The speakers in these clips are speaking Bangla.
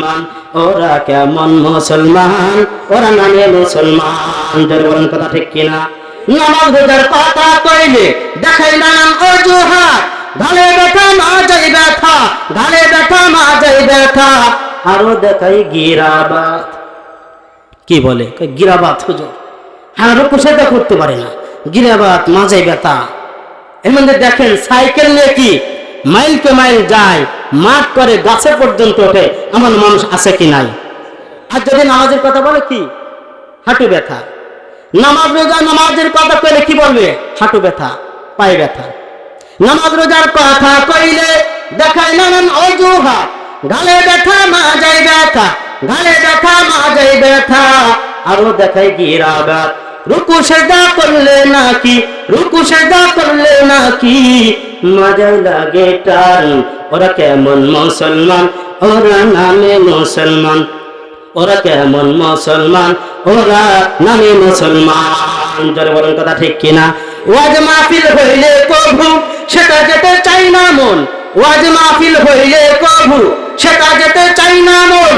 মুসলমান, ওরা কেমন মুসলমান, ওরা নামে মুসলমান। জোরে বলেন কথা ঠিক কিনা? নামাজ রোজার কথা কইলে দেখাই নানান অজুহাত, ঘালে ব্যথা মাজাই ব্যথা, ঘালে ব্যথা মাজাই ব্যথা, আরো দেখাই গিরাবাত। কি বলে? গিরাবাত হুজুর, হ্যাঁ রুকু সেজদা করতে পারে না, গিরাবাত মাজাই ব্যথা। এর মধ্যে দেখেন সাইকেল নিয়ে কি মাইলকে মাইল যায়, মাঠ করে গাছে পর্যন্ত ওঠে, এমন মানুষ আছে কি নাই? আর যদি নামাজের কথা বলে কি হাঁটু ব্যথা, নামাজ রোজা নামাজের কথা কইলে কি বলবে? হাঁটু ব্যথা, পায়ে ব্যথা। নামাজ রোজার কথা কইলে দেখায় নানান অজুহাত, গালে ব্যথা মাজায় ব্যথা, গালে ব্যথা মাজায় ব্যথা, আরো দেখায় গিরাবাত। রুকু সেজদা করলে নাকি, রুকু সেজদা করলে নাকি মাজায় লাগে টান, ওরা কেমন মুসলমান, ওরা নামে মুসলমান, ওরা কেমন মুসলমান, ওরা নামে মুসলমান। জোরে বলেন কথা ঠিক কিনা? ওয়াজ মাহফিল হইলে কভু সেটা যেতে চাই না মন, ওয়াজ মাহফিল হইলে কভু সেটা যেতে চাই না মন,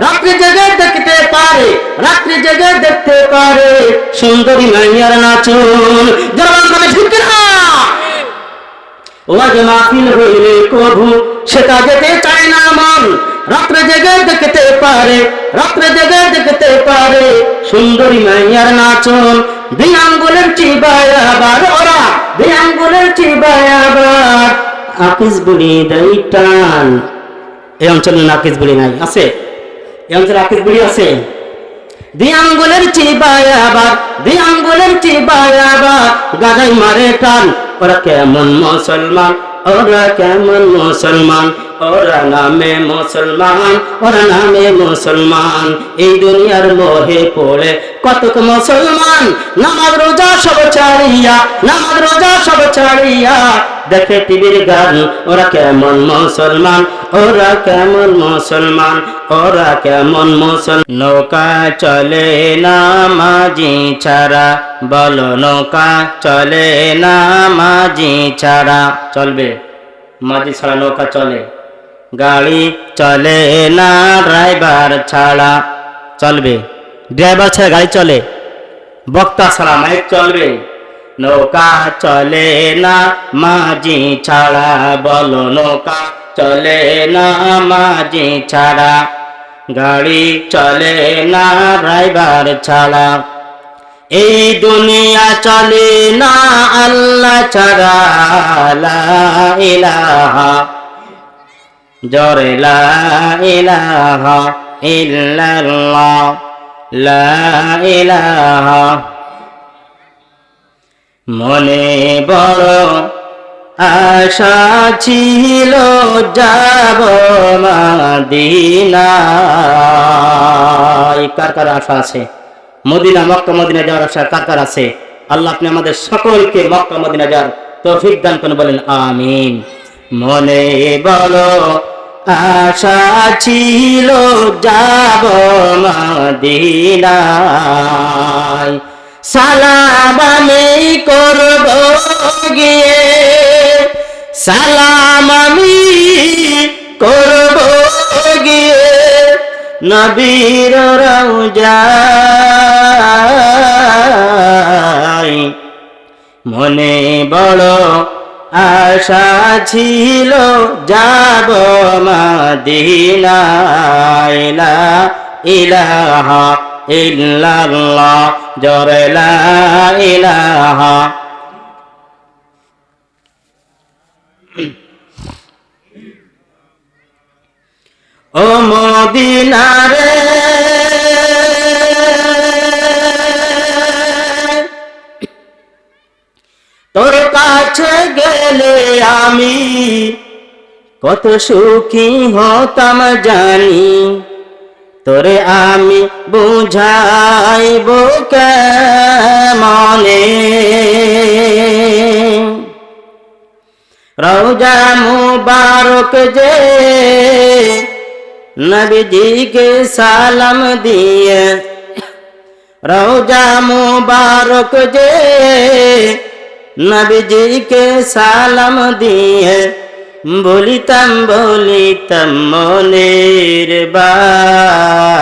রাত্রি জেগে দেখতে পারে, রাত্রি জেগে দেখতে পারে সুন্দরী মাইয়ার নাচন। জোরে বলেন কথা ঠিক কিনা? ওয়াজ মাহফিল হইলে কভু সেটা যেতে চাই না মন, রাত্রে জেগে দেখতে পারে, রাত্রে জেগে দেখতে পারে সুন্দরী মাইয়ার নাচন। দুই আঙ্গুলের চিবায় আবার ওরা, দুই আঙ্গুলের চিবায় আবার আকিস বলি দেয় টান। এই অঞ্চলে আকিস বলি নাই, আছে? এই অঞ্চলে আকিস বলি আছে? দুই আঙ্গুলের চিবায় আবার, দুই আঙ্গুলের চিবায় আবার গাজাই মারে টান, ওরা কেমন মুসলমান, ওরা কেমন মুসলমান, ওরা নামে মুসলমান, ওরা নামে মুসলমান। এই দুনিয়ার মোহে পড়ে কতক মুসলমান নামাজ রোজা সব ছাড়িয়া, নামাজ রোজা সব ছাড়িয়া দেখে টিভির গান, ওরা কেমন মুসলমান, ওরা কেমন মুসলমান, ওরা কেমন মুসলমান। নৌকা চলে না মাঝি ছাড়া, বলো নৌকা চলে না মাঝি ছাড়া। চলবে? মাঝি ছাড়া নৌকা চলে? গাড়ি চলে না ড্রাইভার ছাড়া, চলবে? ড্রাইভার ছাড়া গাড়ি চলে? বক্তা ছাড়া মাইক চলবে? নৌকা চলে না মাঝি ছাড়া, বলো নৌকা চলে না মাঝি ছাড়া, গাড়ি চলে না ড্রাইভার ছাড়া। এই দুনিয়া চলে না আল্লাহ ছাড়া, লা ইলাহা, জোরে লা ইলাহা ইল্লাল্লাহ, লা ইলাহা। মনে বড় আশা ছিল যাব মদিনায়। কার কার আশা আছে মদিনা, মক্কা মদিনা যাওয়ার আশা কার কার আছে? আল্লাহ আপনি আমাদের সকলকে মক্কা মদিনা যাওয়ার তৌফিক দান করুন, বলেন আমিন। মনে বলো আশা ছিল যাব মদিনায়, সালাম আমি করব গিয়ে, সালাম আমি করব গিয়ে নবীর রওজায়। মনে বড় আশা ছিল যাব মদিনায়, লা ইলাহা ইল্লাল্লাহ, জোরে লা ইলাহা। ও মদিনা রে তোর কাছে গেলে আমি কত সুখী হতাম জানি, তোরে আমি বুঝাইব কেমনে। রওজা মুবারক যে নবীজিকে সালাম দিয়ে, রওজা মুবারক যে নবীজিকে সালাম দিয়ে বলিতাম বলিতাম মনের বাসনা,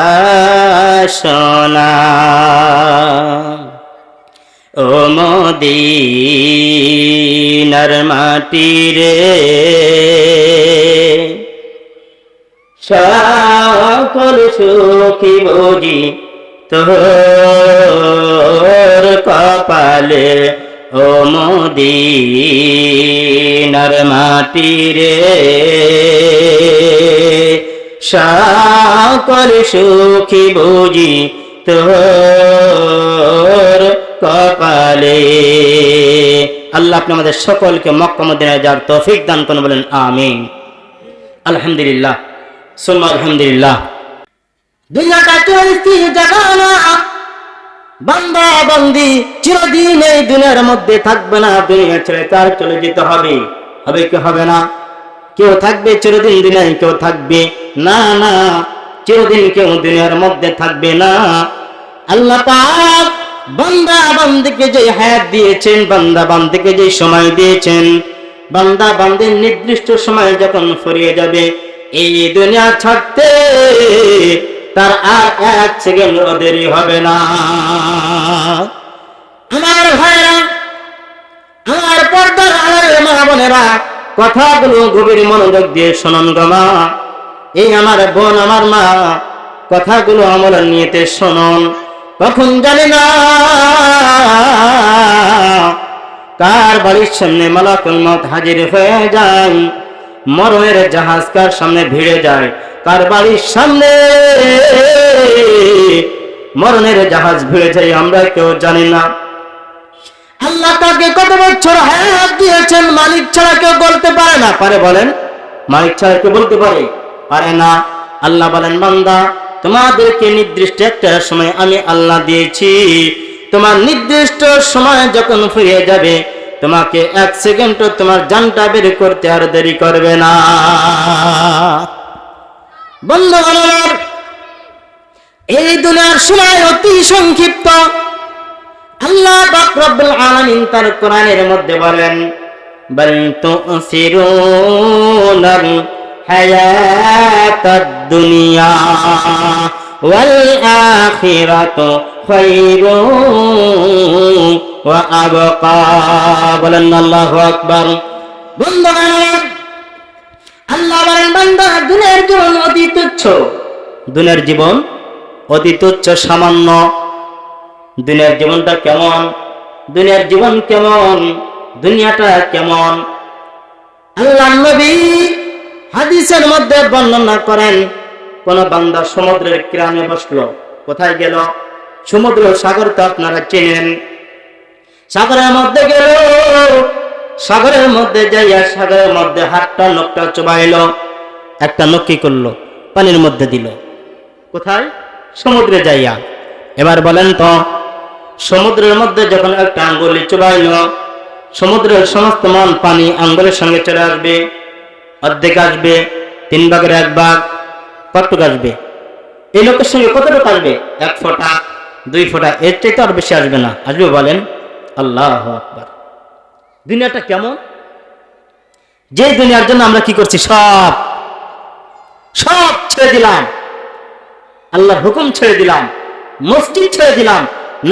ও মদিনার মাটি রে, সকল সুখী বুঝি তোর কপালে, ও মদিনার মাটি রে, সকল সুখী বুঝি তোর কপালে। আল্লাহ আপনি আমাদের সকলকে মক্কা মদিনায় যাওয়ার তৌফিক দান করুন, বলেন আমিন। আলহামদুলিল্লাহ, সুম্মা আলহামদুলিল্লাহ। দুনিয়াটা চলতি জায়গা না, বান্দা বান্দি চিরদিন এই দুনিয়ার মধ্যে থাকবে না, দুনিয়া ছেড়ে তার চলে যেতে হবে। হবে কি হবে না? কেউ থাকবে চিরদিন দুনিয়ায়, কেউ থাকবে না, না চিরদিন কেউ দুনিয়ার মধ্যে থাকবে না। আল্লাহ পাক বান্দা বান্দিকে যে হায়াত দিয়েছেন, বান্দা বান্দিকে যে সময় দিয়েছেন, বান্দা বান্দির নির্দিষ্ট সময় যখন ফুরিয়ে যাবে, এই দুনিয়া ছাড়তে তার আর এক সেকেন্ড দেরি হবে না। আমার ভাইরা, আমার পর্দার আড়ালের মা বোনেরা, কথাগুলো গভীর মনোযোগ দিয়ে শুনুন গো মা। এই আমার বোন, আমার মা, কথাগুলো আমল নিয়েতে শুনুন। কখন জানি না কার বাড়ির সামনে মালাকুল মউত হাজির হয়ে যায়, মরণের জাহাজ কার সামনে ভিড়ে যায়, কার বাড়ির সামনে মরণের জাহাজ ভিড়ে যায় আমরা কেউ জানি না। আল্লাহ তাকে কত বছর হায়াত দিয়েছেন, মালিক ছাড়া কেউ বলতে পারে না। পারে? বলেন, মালিক ছাড়া কেউ বলতে পারে? পারে না। আল্লাহ বলেন, বান্দা তোমাদেরকে নির্দিষ্ট একটা সময় আমি আল্লাহ দিয়েছি, তোমার নির্দিষ্ট সময় যখন ফুরিয়ে যাবে, তোমাকে এক সেকেন্ড তোমার জানটা বের করতে আর দেরি করবে না। বন্ধুগণ, এই দুনিয়ার সময় অতি সংক্ষিপ্ত। আল্লাহ পাক রব্বুল আলামিন তার কোরআনের মধ্যে বলেন, বাল তুসিরুনাল হায়াতাদ দুনিয়া ওয়াল আখিরাতু খায়রুন ওয়া আবকা। বলেন আল্লাহু আকবার। বন্ধুগণ, আল্লাহ বলেন, বান্দা দুনিয়ার জীবন অতি তুচ্ছ, দুনিয়ার জীবন অতি তুচ্ছ, সামান্য। দুনিয়ার জীবনটা কেমন? দুনিয়ার জীবন কেমন? দুনিয়াটা কেমন? আল্লাহ নবী হাদিসের মধ্যে বর্ণনা করেন, কোন বান্দা সমুদ্রের কিনারে বসলো। কোথায় গেল? সমুদ্র, সাগর তো আপনারা চেনেন। সাগরের মধ্যে গেল, সাগরের মধ্যে যাইয়া সাগরের মধ্যে হাতটা নখটা চুবাইল, একটা নখ কি করলো? পানির মধ্যে দিল। কোথায়? সমুদ্রে যাইয়া। এবার বলেন তো, সমুদ্রের মধ্যে যখন একটা আঙ্গুলি চুবাইল, সমুদ্রের সমস্ত মান পানি আঙ্গুলের সঙ্গে চলে আসবে? অর্ধেক আসবে, 3 ভাগের 1 ভাগ। কতটুকু আসবে? এই লোকের সঙ্গে কতটুকু আসবে? 1 ফোঁটা, 2 ফোঁটা, এর চাইতে আর বেশি আসবে না। আসবে? বলেন আল্লাহু আকবার। দুনিয়াটা কেমন? যে দুনিয়ার জন্য আমরা কি করছি? সব ছেড়ে দিলাম, আল্লাহর হুকুম ছেড়ে দিলাম, মসজিদ ছেড়ে দিলাম,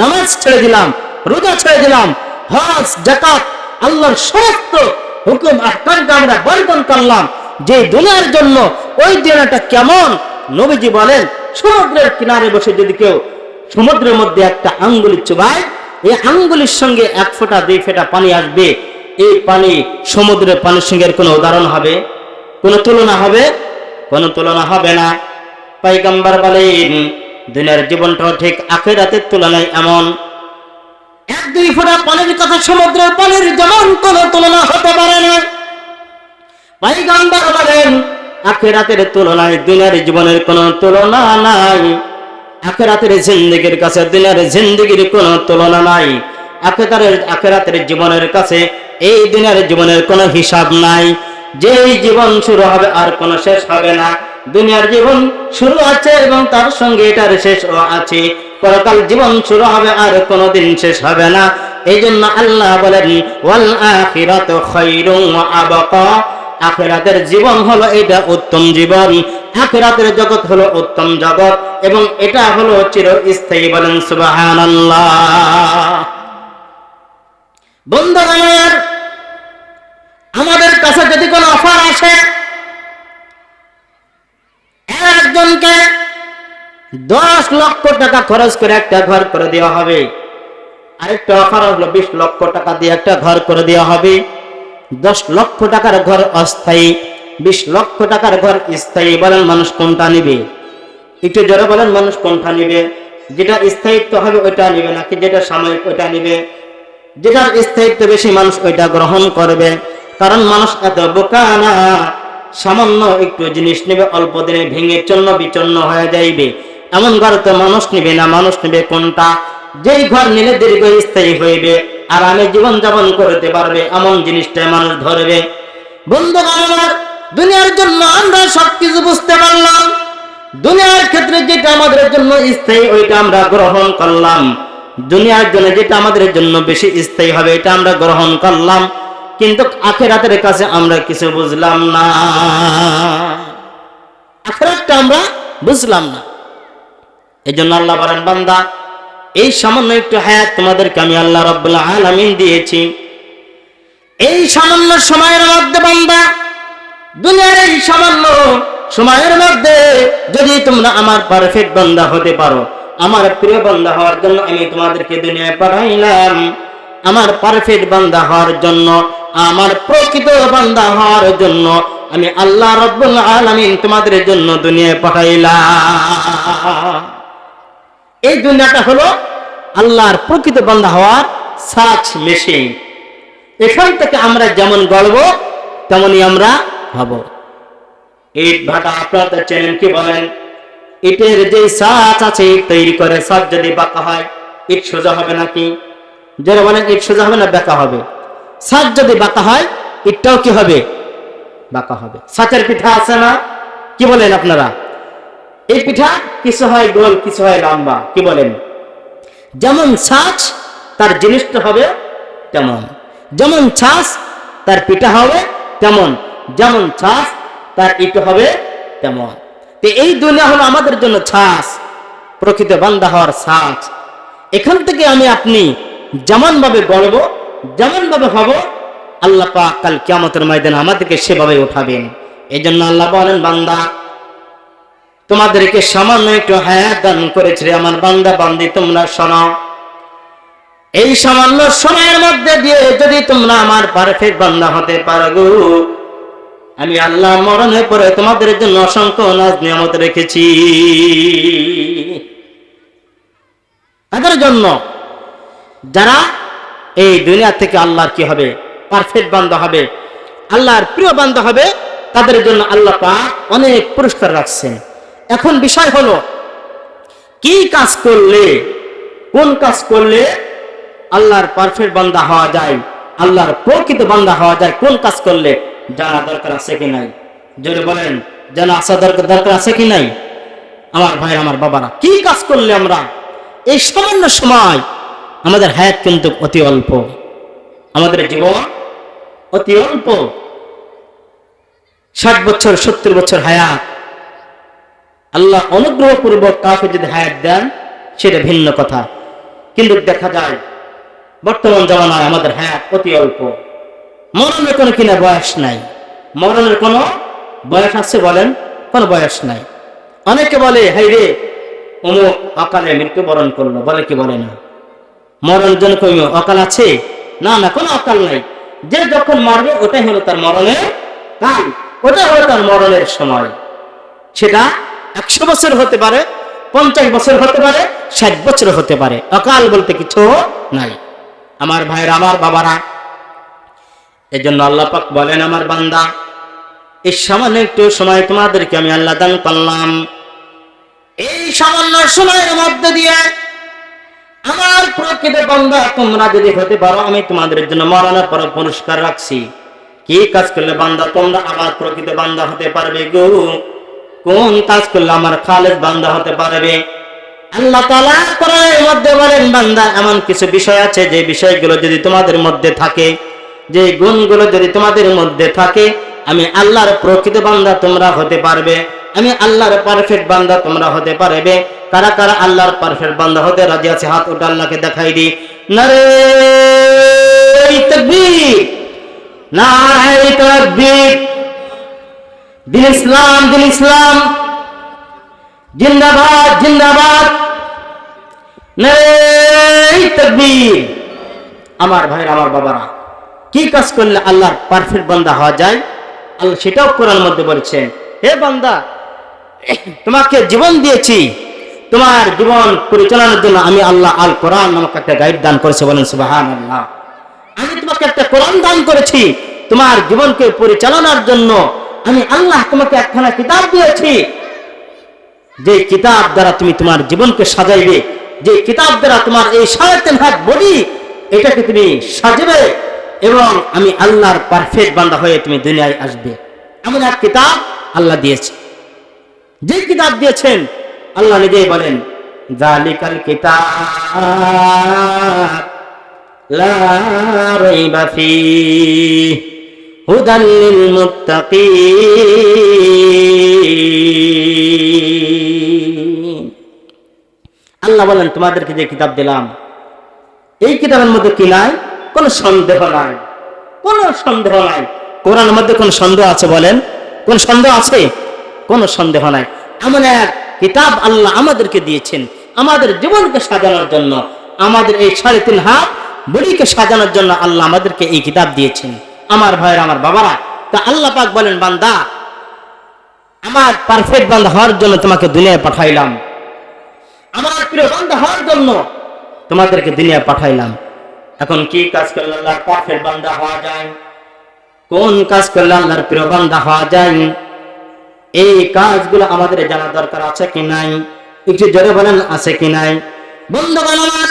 নামাজ ছেড়ে দিলাম, রোজা ছেড়ে দিলাম, হজ যাকাত আল্লাহর সমস্ত হুকুম আহকামকে আমরা বর্জন করলাম যে দুনিয়ার জন্য। ওই দুনিয়াটা কেমন? নবীজি বলেন, সমুদ্রের কিনারে বসে যদি কেউ সমুদ্রের মধ্যে একটা আঙ্গুলি চুবায়, এই আঙ্গুলির সঙ্গে 1 ফোঁটা 2 ফোঁটা পানি আসবে। এই পানি সমুদ্রের পানির সঙ্গে কোনো উদাহরণ হবে? কোনো তুলনা হবে? কোনো তুলনা হবে না। পয়গম্বর বলেন, দুনিয়ার জীবনটাও ঠিক আখিরাতের তুলনায় এমন। 1-2 ফোঁটা পানির কথা সমুদ্রের পানির যেমন কোনো তুলনা হতে পারে না। পয়গম্বর বলেন, আখিরাতের তুলনায় দুনিয়ার জীবনের কোনো তুলনা নাই। আখিরাতের জিন্দেগির কাছে দুনিয়ার জিন্দেগির কোনো তুলনা নাই। আখিরাতের জীবনের কাছে এই দুনিয়ার জীবনের কোনো হিসাব নাই। যেই জীবন শুরু হবে আর কোনো শেষ হবে না। দুনিয়ার জীবন শুরু আছে এবং তার সঙ্গে এটার শেষও আছে। পরকাল জীবন শুরু হবে আর কোনোদিন শেষ হবে না। এই জন্য আল্লাহ বলেন, ওয়াল আখিরাতু খায়রুন ওয়া আবকা, আখিরাতের জীবন হলো এটা উত্তম জীবন, আখিরাতের জগৎ হলো উত্তম জগৎ, এবং এটা হলো চিরস্থায়ী। বলেন সুবহানাল্লাহ। বন্ধুগণ, আমাদের কাছে যদি কোনো অফার আসে, একজনকে 10 লক্ষ টাকা খরচ করে একটা ঘর করে দেওয়া হবে, আরেকটা অফার হলো 20 লক্ষ টাকা দিয়ে একটা ঘর করে দেওয়া হবে। 10 লক্ষ টাকার ঘর অস্থায়ী, 20 লক্ষ টাকার ঘর স্থায়ী। বলেন মানুষ কোনটা নিবে? একটু জোরে বলেন, মানুষ কোনটা নিবে? যেটা স্থায়িত্ব হবে ওইটা নিবে, নাকি যেটা সাময়িক ওইটা নিবে? যেটার স্থায়িত্ব বেশি মানুষ ওইটা গ্রহণ করবে, কারণ মানুষ এত বোকা না, সামান্য একটু জিনিস নেবে, অল্প দিনে ভেঙে চন্ন বিচন্ন হয়ে যাইবে, এমন ঘর তো মানুষ নিবে না। মানুষ নিবে কোনটা? যেই ঘর নিলে দীর্ঘস্থায়ী হইবে, আরামে জীবন যাপন করতে পারবে, এমন জিনিসটাই মানুষ ধরবে। বন্ধুগণ আমার, দুনিয়ার জন্য আমরা সবকিছু বুঝতে পারলাম, দুনিয়ার ক্ষেত্রে যেটা আমাদের জন্য স্থায়ী ওইটা আমরা গ্রহণ করলাম, দুনিয়ার জন্য যেটা আমাদের জন্য বেশি স্থায়ী হবে এটা আমরা গ্রহণ করলাম, কিন্তু আখিরাতের কাছে আমরা কিছু বুঝলাম না, আখিরাতটা আমরা বুঝলাম না। এই জন্য আল্লাহ বলেন, বান্দা এই সামান্য একটু হায়াত তোমাদেরকে আমি আল্লাহ রাব্বুল আলামিন দিয়েছি, এই সামান্য সময়ের মধ্যে বান্দা, দুনিয়ার এই সামান্য সময়ের মধ্যে যদি তোমরা আমার পারফেক্ট বান্দা হতে পারো, আমার প্রিয় বান্দা হওয়ার জন্য আমি তোমাদেরকে দুনিয়ায় পাঠাইলাম, আমার পারফেক্ট বান্দা হওয়ার জন্য, আমার প্রকৃত বান্দা হওয়ার জন্য আমি আল্লাহ রাব্বুল আলামিন তোমাদের জন্য দুনিয়ায় পাঠাইলাম। এই দুনিয়াটা হলো আল্লাহর প্রকৃত বান্দা হওয়ার সার্চ মেশিন। এখান থেকে আমরা যেমন গড়ব তেমনই আমরা হব। ইট ভাটা আপনারা তো চেনেন, কি বলেন? ইটের যে সাজ আছে তৈরি করে, সাজ যদি বাঁকা হয় ইট সোজা হবে নাকি? যারা বলেন ইট সোজা হবে না বাঁকা হবে? সাজ যদি বাঁকা হয় ইটটাও কি হবে? বাঁকা হবে। সাচের পিঠা আছে না, কি বলেন আপনারা? এই পিঠা কিছু হয় গোল, কিছু হয় লম্বা, কি বলেন? যেমন ছাঁচ তার জিনিসটা হবে তেমন, যেমন ছাঁচ তার পিঠা হবে তেমন, যেমন ছাঁচ তার ইট হবে তেমন। তো এই দুনিয়া হলো আমাদের জন্য ছাঁচ, প্রকৃত বান্দা হওয়ার ছাঁচ। এখান থেকে আমি আপনি যেমন ভাবে গড়ব, যেমন ভাবে হব, আল্লাহ পাক কাল কিয়ামতের ময়দানে আমাদেরকে সেভাবে উঠাবেন। এই জন্য আল্লাহ বলেন, বান্দা তোমাদেরকে সামান্য একটু হায়াত দান করেছে আমার বান্দা বান্দি, তোমরা শোনো, এই সামান্য সময়ের মধ্যে দিয়ে যদি তোমরা আমার পারফেক্ট বান্দা হতে পারো, আমি আল্লাহ মরণের পরে তোমাদের জন্য অসংখ্য নাজ নিয়ামত রেখেছি। তাদের জন্য যারা এই দুনিয়া থেকে আল্লাহর কি হবে? পারফেক্ট বান্দা হবে, আল্লাহর প্রিয় বান্দা হবে, তাদের জন্য আল্লাহ পাক অনেক পুরস্কার রাখছেন। এখন বিষয় হলো কি কাজ করলে, কোন কাজ করলে আল্লাহর পারফেক্ট বান্দা হওয়া যায়, আল্লাহর প্রকৃত বান্দা হওয়া যায়, কোন কাজ করলে জানা দরকার আছে কি নাই? জোরে বলেন, জানা আসা দরকার আছে কি নাই? আমার ভাই, আমার বাবারা, কি কাজ করলে আমরা এই সামান্য সময়, আমাদের হায়াত কিন্তু অতি অল্প, আমাদের জীবন অতি অল্প, 60 বছর 70 বছর হায়াত। আল্লাহ অনুগ্রহপূর্বক কাউকে যদি হায়াত দেন সেটা ভিন্ন কথা, কিন্তু দেখা যায় বর্তমান জামানায় আমাদের হায়াত অতি অল্প। মরণের কোনো কিনা বয়স নাই, মরণের কোনো বয়স আছে বলেন? কোনো বয়স নাই। অনেকে বলে, হাই রে অমুক অকালে মৃত্যুবরণ করলো, বলে কি বলে না? মরণের জন্য কোনো অকাল আছে? না না, কোনো অকাল নাই। যে যখন মরবে ওটাই হলো তার মরণের কাল, ওটাই হলো তার মরণের সময়। সেটা 100 বছর হতে পারে, 50 বছর হতে পারে, 60 বছর হতে পারে, অকাল বলতে কিছু নাই। আমার ভাইরা, আমার বাবারা, এই জন্য আল্লাহ পাক বলেন, আমার বান্দা এই সামান্য একটু সময় তোমাদেরকে আমি আল্লাহ দান করলাম, এই সামান্য সময়ের মধ্যে দিয়ে আমার প্রকৃত বান্দা তোমরা যদি হতে পারো, আমি তোমাদের জন্য মরণের পর পুরস্কার রাখছি। কি কাজ করলে বান্দা তোমরা আমার প্রকৃত বান্দা হতে পারবে গো? কোন কাজ করলে আমার খালেদ বান্দা হতে পারবে? আল্লাহ তাআলা কোরআনের মধ্যে বলেন, বান্দা এমন কিছু বিষয় আছে যে বিষয়গুলো যদি তোমাদের মধ্যে থাকে, যে গুণগুলো যদি তোমাদের মধ্যে থাকে, আমি আল্লাহর প্রকৃত বান্দা তোমরা হতে পারবে, আমি আল্লাহর পারফেক্ট বান্দা তোমরা হতে পারবে। কারা কারা আল্লাহর পারফেক্ট বান্দা হতে রাজি আছে? হাত উঠে আল্লাহকে দেখাই দি। নারে তাকবীর, নারে তাকবীর। দিন ইসলাম, দিন ইসলাম জিন্দাবাদ, জিন্দাবাদ। নারে তাকবীর। আমার ভাইরা, আমার বাবারা, কি কাজ করলে আল্লাহর পারফেক্ট বান্দা হওয়া যায়? আল্লাহ সেটাও কোরআন মধ্যে বলছেন, হে বান্দা, তোমাকে জীবন দিয়েছি, তোমার জীবন পরিচালনার জন্য আমি আল্লাহ আল কোরআন নামক একটা গাইড দান করেছি। বলেন সুবহানাল্লাহ। আমি তোমাকে একটা কোরআন দান করেছি, তোমার জীবনকে পরিচালনার জন্য আমি আল্লাহ তোমাকে একখানা কিতাব দিয়েছি, যে কিতাব দ্বারা তুমি তোমার জীবনকে সাজাইবে, যে কিতাব দ্বারা তোমার এই 3.5 হাত বডি এটাকে তুমি সাজাবে, এবং আমি আল্লাহর পারফেক্ট বান্দা হয়ে তুমি দুনিয়ায় আসবে। এমন এক কিতাব আল্লাহ দিয়েছে। যে কিতাব দিয়েছেন আল্লাহ নিজেই বলেন, যালিকাল কিতাব লা রাইবা ফীহি হুদাল লিল মুত্তাকিন। আল্লাহ বলেন, তোমাদেরকে যে কিতাব দিলাম, এই কিতাবের মধ্যে কি নাই? কোন সন্দেহ নাই, কোন সন্দেহ নাই। কোরআনের মধ্যে কোন সন্দেহ আছে? বলেন, কোন সন্দেহ আছে? কোন সন্দেহ নাই। এমন এক কিতাব আল্লাহ আমাদেরকে দিয়েছেন আমাদের জীবনকে সাজানোর জন্য, আমাদের এই 3.5 হাত বডিকে সাজানোর জন্য আল্লাহ আমাদেরকে এই কিতাব দিয়েছেন। আমার ভাইরা, আমার বাবারা, তা আল্লাহ পাক বলেন, বান্দা, আমার পারফেক্ট বান্দা হওয়ার জন্য তোমাকে দুনিয়ায় পাঠাইলাম, আমার প্রিয় বান্দা হওয়ার জন্য তোমাদেরকে দুনিয়ায় পাঠাইলাম। এখন কি কাজ করলে আল্লাহর পারফেক্ট বান্দা হওয়া যায়? কোন কাজ করলে আল্লাহর প্রিয় বান্দা হওয়া যায়? এই কাজগুলো আমাদের জানা দরকার আছে কি নাই? একটু জোরে বলেন, আছে কি নাই? বন্ধুগণ আমার,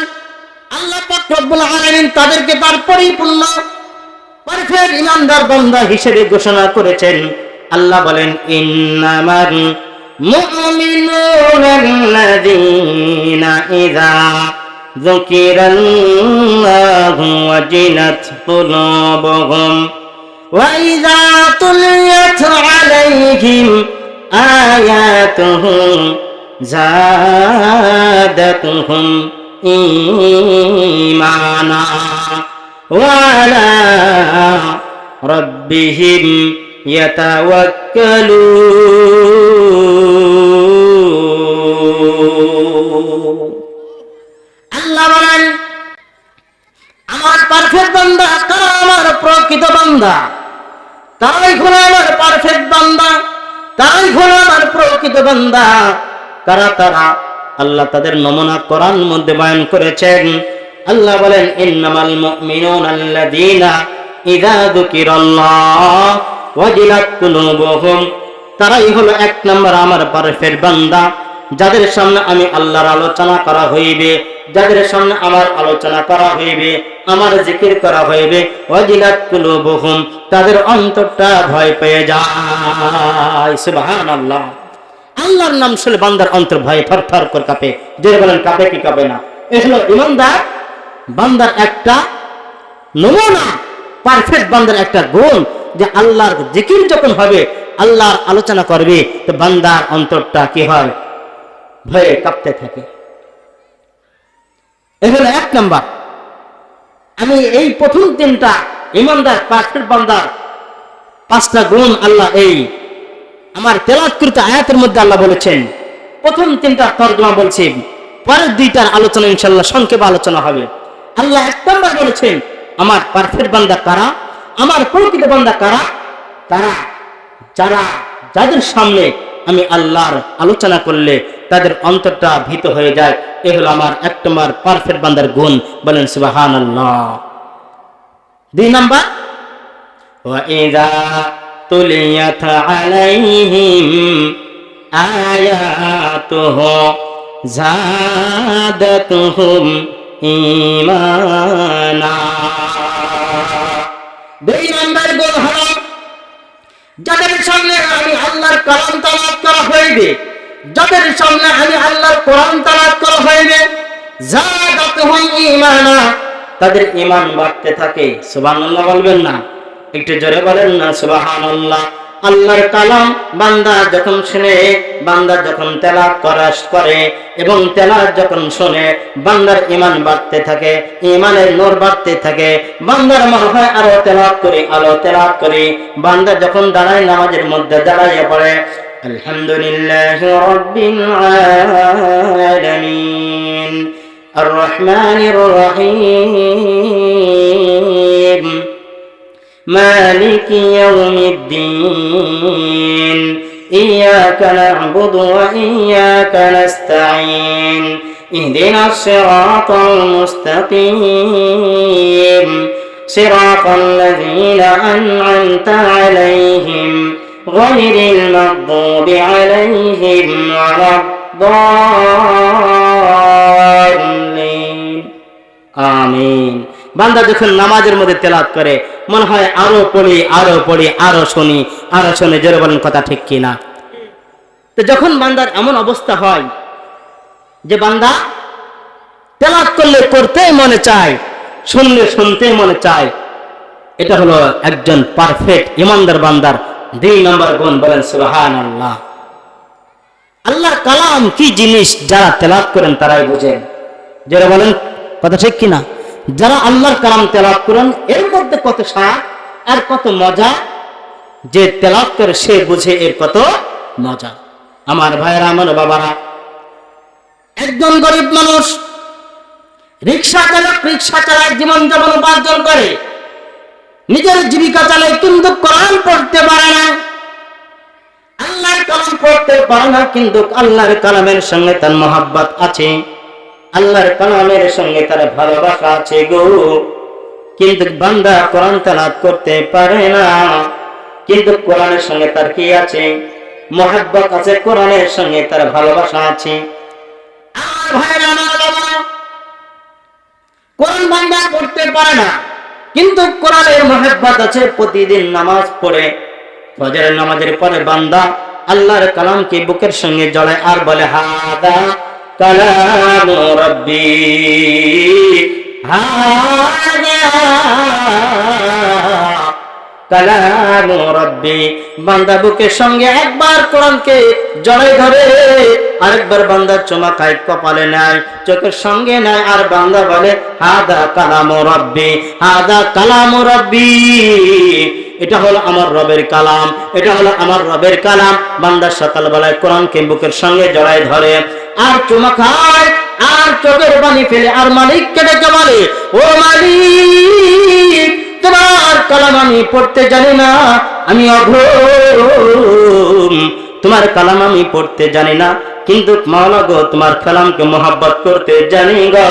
আল্লাহ পাক রব্বুল আলামিন তাদেরকে তার পরিপূর্ণ পারফেক্ট ইমানদার বান্দা হিসেবে ঘোষণা করেছেন। আল্লাহ বলেন, ইন্নামাল মুমিনুনা আল্লাযীনা ইযা যুকিরাল্লাহু ওয়াজিলাত কুলুবুহুম ওয়া ইযা তুলিয়াত আলাইহিম আয়াতুহু যাদাতুহুম ঈমানা ওয়া আলা রাব্বিহিম ইয়াতাওয়াক্কালুন। আল্লাহ বলেন, আমার পারফেক্ট বান্দা কারা? আমার প্রকৃত বান্দা তারাই হলো আমার পারফেক্ট বান্দা, তারাই হলো আমার প্রকৃত বান্দা। কারা তারা? আল্লাহ তাদের নমুনা কোরআন মধ্যে বয়ান করেছেন। আল্লাহ বলেন, ইন্নামাল মুমিনুনা আল্লাযীনা ইযা যুকিরাল্লাহ ওয়াজিলাত কুলুবুহুম। তারাই হলো 1 নম্বর আমার পারফেক্ট বান্দা, যাদের সামনে আমি আল্লাহর আলোচনা করা হইবে, যাদের সামনে আমার আলোচনা করা হইবে, আমার জিকির করা হইবে, ওয়াজিলাত কুলুবুহুম, তাদের অন্তরটা ভয় পেয়ে যায়। সুবহানাল্লাহ। আল্লাহর নাম শুনলে বান্দার অন্তর ভয়ে থরথর করে কাঁপে। যে বলেন, কাঁপে কি কাঁপে না? এই হলো ইমানদার বান্দার একটা নমুনা, পারফেক্ট বান্দার একটা গুণ, যে আল্লাহর জিকির যখন হবে, আল্লাহর আলোচনা করবে, তো বান্দার অন্তরটা কি হয়? ভয়ে কাঁপতে থাকে। এই হলো 1 নাম্বার। আমি এই প্রথম 3টা ইমানদার পারফেক্ট বান্দার 5টা গুণ আল্লাহ এই আমার তেলাওয়াতকৃত আয়াতের মধ্যে আল্লাহ বলেছেন। প্রথম 3টার তরজমা বলছি, পরের 2টার আলোচনা ইনশাআল্লাহ সংক্ষেপে আলোচনা হবে। আল্লাহ 1 নাম্বার বলেছেন, আমার পারফেক্ট বান্দা কারা? আমার প্রকৃত বান্দা কারা? তারা যারা, যাদের সামনে আমি আল্লাহর আলোচনা করলে তাদের অন্তরটা ভীত হয়ে যায়। এ হলো আমার 1 নম্বর পারফেক্ট বান্দার গুণ। বলেন সুবহানাল্লাহ। 2 নাম্বার, ওয়া ইযা তুলিয়াত আলাইহিম আয়াতুহু যাদাতুহুম ঈমানা। 2 নাম্বার গুণ হলো, যাদের সামনে আমি আল্লাহর কালাম তেলাওয়াত করা হইবে, যাদের সামনে আমি আল্লাহর কোরআন তেলাওয়াত করা হইবে, যাদাতুহুম ঈমানা, তাদের ঈমান বাড়তে থাকে। সুবহানাল্লাহ বলবেন না? একটু জোরে বলেন না সুবহানাল্লাহ। আল্লাহর কালাম বান্দা যখন শুনে, বান্দা যখন তেলাওয়াত করে এবং তেলাওয়াত যখন শুনে, বান্দার ঈমান বাড়তে থাকে, ঈমানের নূর বাড়তে থাকে। বান্দার মনে হয় আরো তেলাওয়াত করি। বান্দা যখন দাঁড়ায়, নামাজের মধ্যে দাঁড়াইয়া পড়ে আলহামদুলিল্লাহি রাব্বিল আলামিন আর রহমানির রহিম মালিকি ইয়াউমিদ্দিন ইয়্যাকা না'বুদু ওয়া ইয়্যাকা নাস্তাঈন ইহদিনাস সিরাতাল মুস্তাকিম সিরাতাল লাযীনা আন'আমতা আলাইহিম গায়রিল মাগদুবি আলাইহিম ওয়ালাদ-দাল্লিন। আমিন। বান্দা যখন নামাজের মধ্যে তেলাওয়াত করে মনে হয় আরো পড়ি, আরো শুনি। জোরে বলেন কথা ঠিক কিনা? তো যখন বান্দার এমন অবস্থা হয় যে বান্দা তেলাওয়াত করলে করতেই মনে চায়, শুনলে শুনতেই মনে চায়, এটা হলো একজন পারফেক্ট ইমানদার বান্দার 2 নম্বর গুণ। বলেন সুবহানাল্লাহ। আল্লাহর কালাম কি জিনিস যারা তেলাওয়াত করেন তারাই বুঝেন। যারা বলেন কথা ঠিক কিনা? যারা আল্লাহর কালাম তেলাওয়াত করেন এর মধ্যে কত স্বাদ আর কত মজা, যে তেলাওয়াত করে সে বুঝে এর কত মজা। আমার ভাইয়েরা, আমার বাবারা, একজন গরিব মানুষ রিক্সা চালায়, জীবন যাপন উপার্জন করে, নিজের জীবিকা চালায়, কিন্তু কোরআন পড়তে পারে না, আল্লাহর কালাম পড়তে পারে না। কিন্তু আল্লাহর কালামের সঙ্গে তার মহব্বত আছে, আল্লাহর কালামের সঙ্গে তার ভালোবাসা আছে গো। কিন্তু বান্দা কোরআন তেলাওয়াত করতে পারে না, কিন্তু কোরআনের সঙ্গে তার কি আছে? মহব্বত আছে, কোরআনের সঙ্গে তার ভালোবাসা আছে। আমার ভাইরা, আমার বাবারা, কোরআন বান্দা পড়তে পারে না, কিন্তু কোরআনের মহব্বত আছে। প্রতিদিন নামাজ পড়ে, ফজরের নামাজের পরে বান্দা আল্লাহর কালামকে বুকের সঙ্গে জড়ায় আর বলে হাদা কালামু রাব্বি, হাদা কালামু রাব্বি। বান্দা বুকের সঙ্গে একবার কোরআনকে জড়াই ধরে, আরেকবার বান্দা চুমা খায়, কপালে নেয়, চোখের সঙ্গে নেয়, আর বান্দা বলে হাদা কালামু রাব্বি, হাদা কালামু রাব্বি। এটা হলো আমার রবের কালাম, এটা হলো আমার রবের কালাম। বান্দা সকালবেলায় কোরআনকে বুকের সঙ্গে জড়াই ধরে আর চুমা খায় আর চোখের পানি ফেলে আর মালিককে ডেকে বলে, ও মালিক, তোমার কালাম আমি পড়তে জানি না, আমি অধম, তোমার কালাম আমি পড়তে জানি না, কিন্তু মাওলা গো তোমার কালামকে মহব্বত করতে জানি গো,